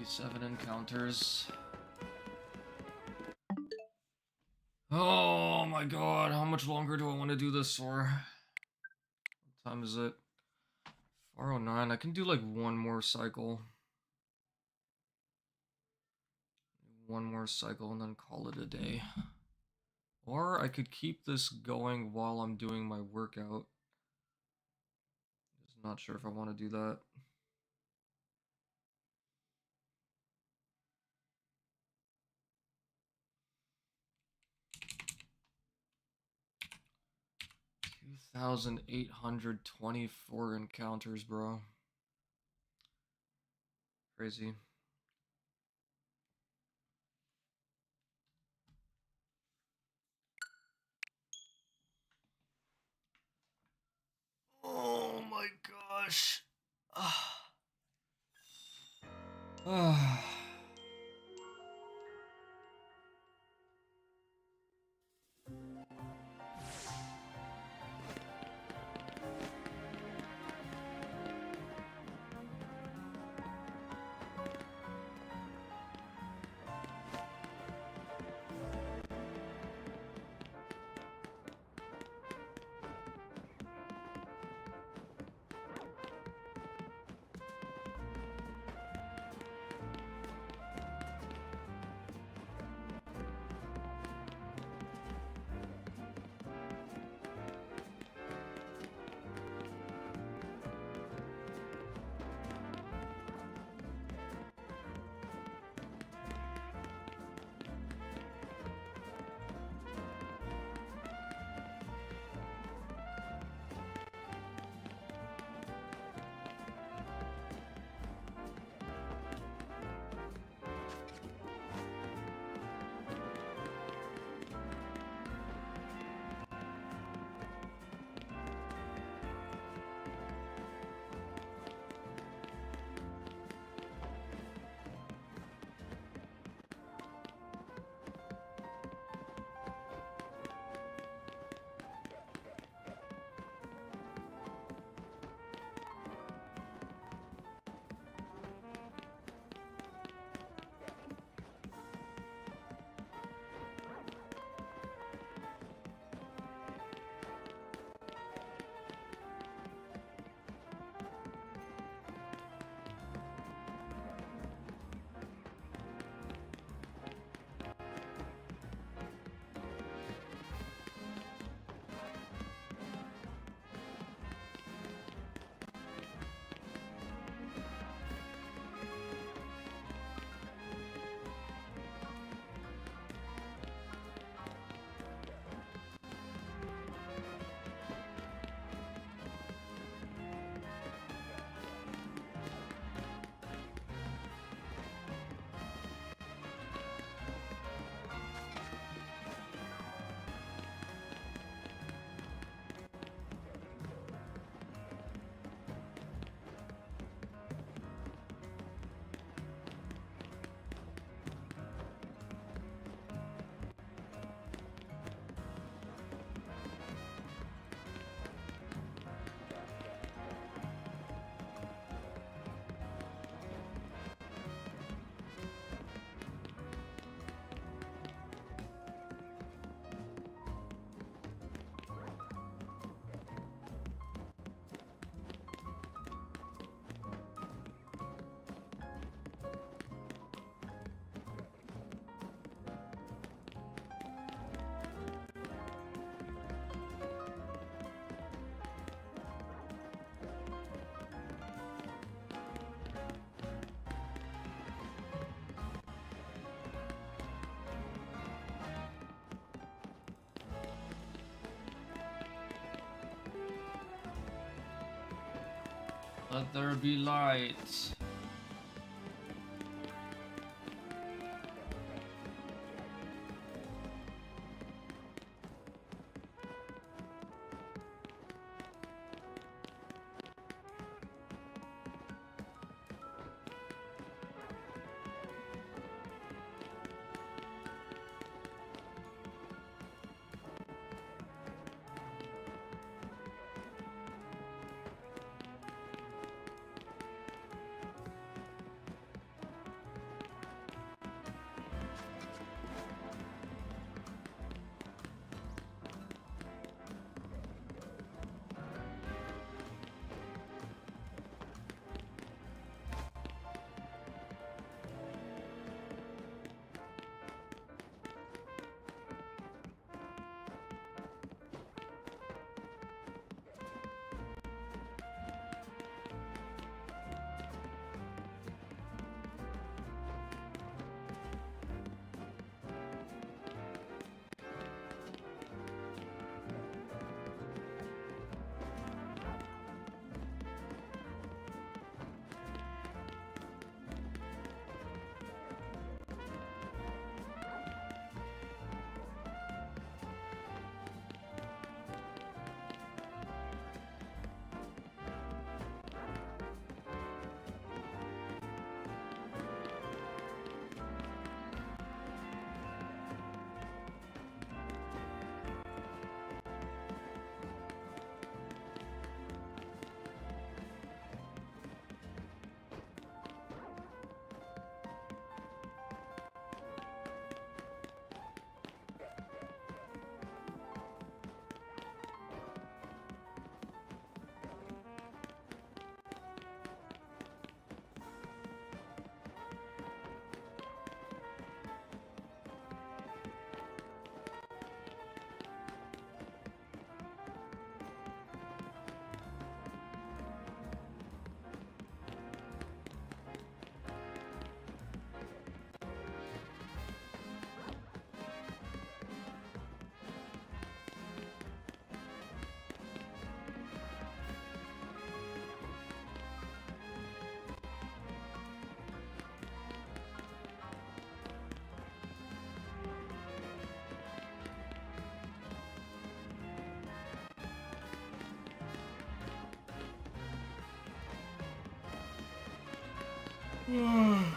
57 encounters. Oh my god, how much longer do I want to do this for? What time is it? 4:09. I can do like one more cycle. One more cycle and then call it a day. Or I could keep this going while I'm doing my workout. Just not sure if I want to do that. $2,824 encounters, bro. Crazy. Oh my gosh. Let there be light. Oh.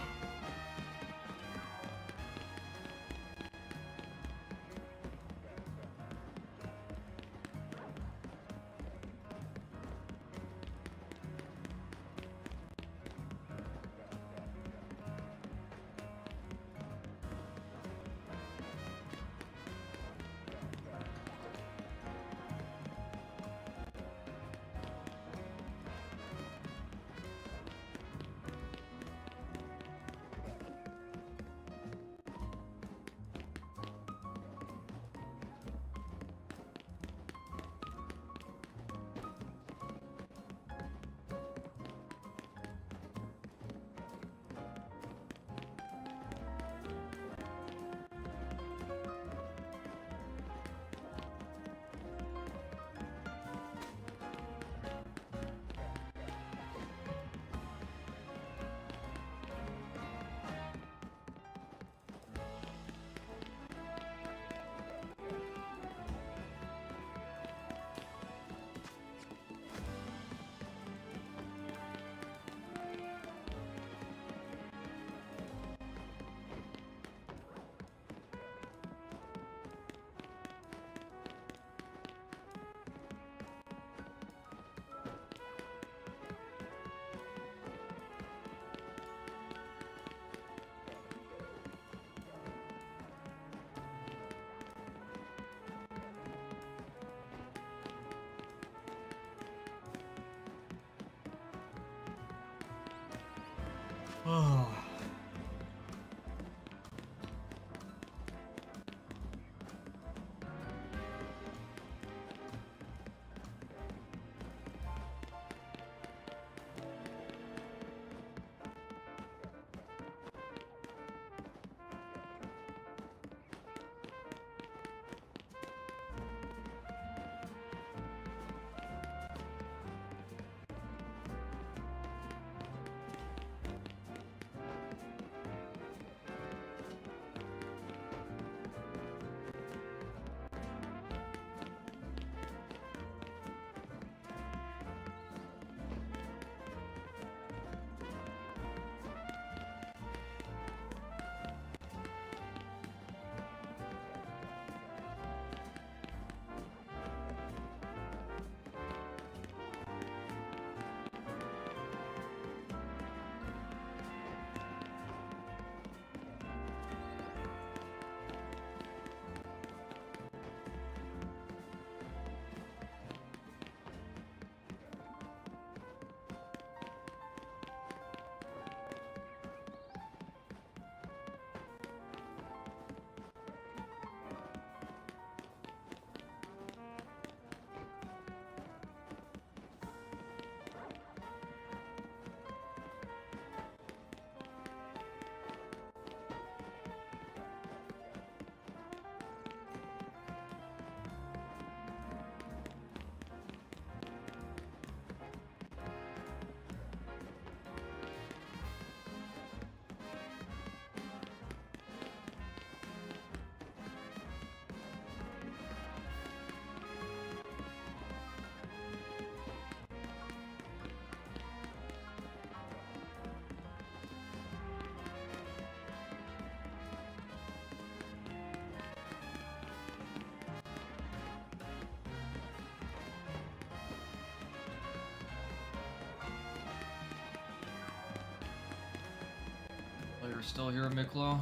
Oh, you're still here, Miklo?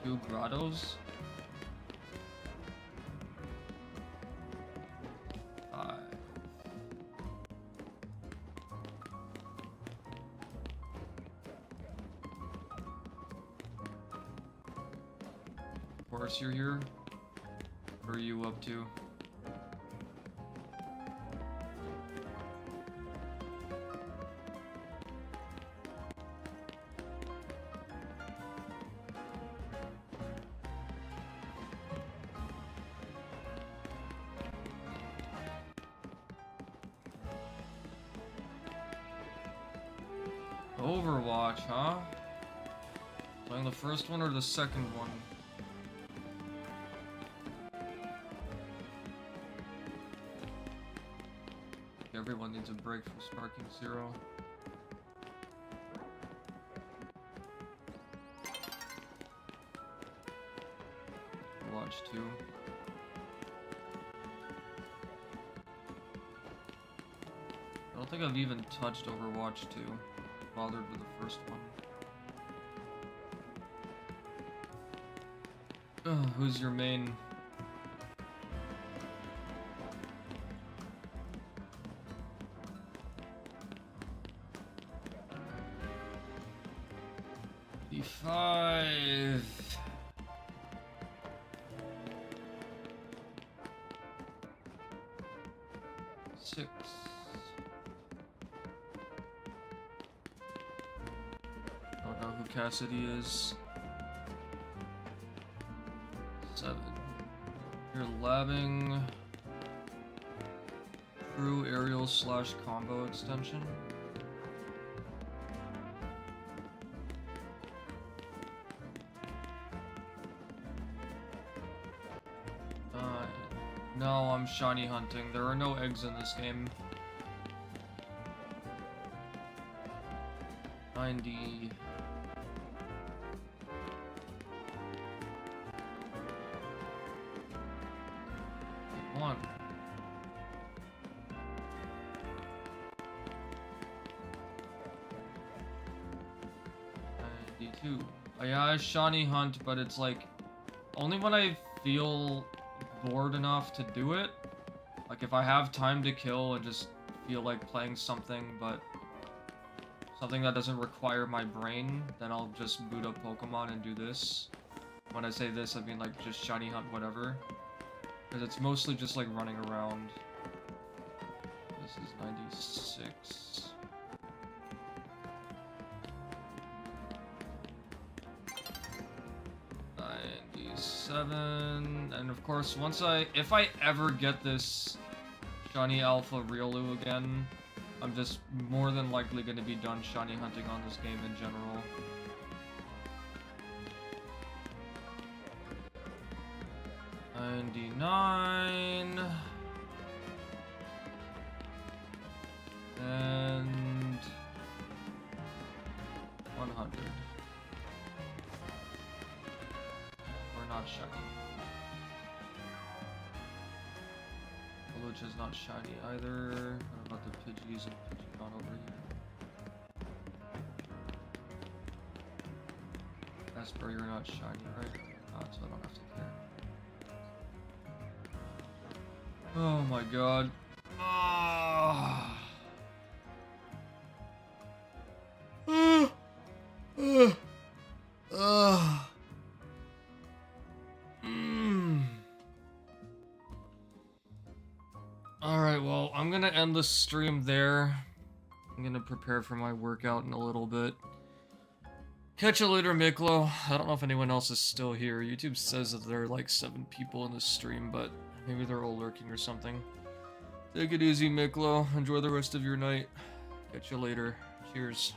Two grottos? Of course you're here. What are you up to? Overwatch, huh? Playing the first one or the second one? Everyone needs a break from Sparking Zero. Watch 2. I don't think I've even touched Overwatch 2. Bothered with the first one. Who's your main? D5. Six. Don't know who Cassidy is. 7. You're labbing. True aerial / combo extension. No, I'm shiny hunting. There are no eggs in this game. 90. One. 92. Yeah, I shiny hunt, but it's like only when I feel bored enough to do it. Like if I have time to kill and just feel like playing something, but something that doesn't require my brain, then I'll just boot up Pokemon and do this. When I say this, I mean like just shiny hunt whatever. Because it's mostly just like running around. This is 96. And of course, if I ever get this shiny Shalpha Riolu again, I'm just more than likely going to be done shiny hunting on this game in general. $99 and 100. Not shiny. Which is not shiny either. What about the Pidgeys and Pidgeot over here? Esper, you're not shiny, right? So I don't have to care. Oh my god. Alright, well, I'm gonna end the stream there. I'm gonna prepare for my workout in a little bit. Catch you later, Miklo. I don't know if anyone else is still here. YouTube says that there are like 7 people in this stream, but maybe they're all lurking or something. Take it easy, Miklo. Enjoy the rest of your night. Catch you later. Cheers.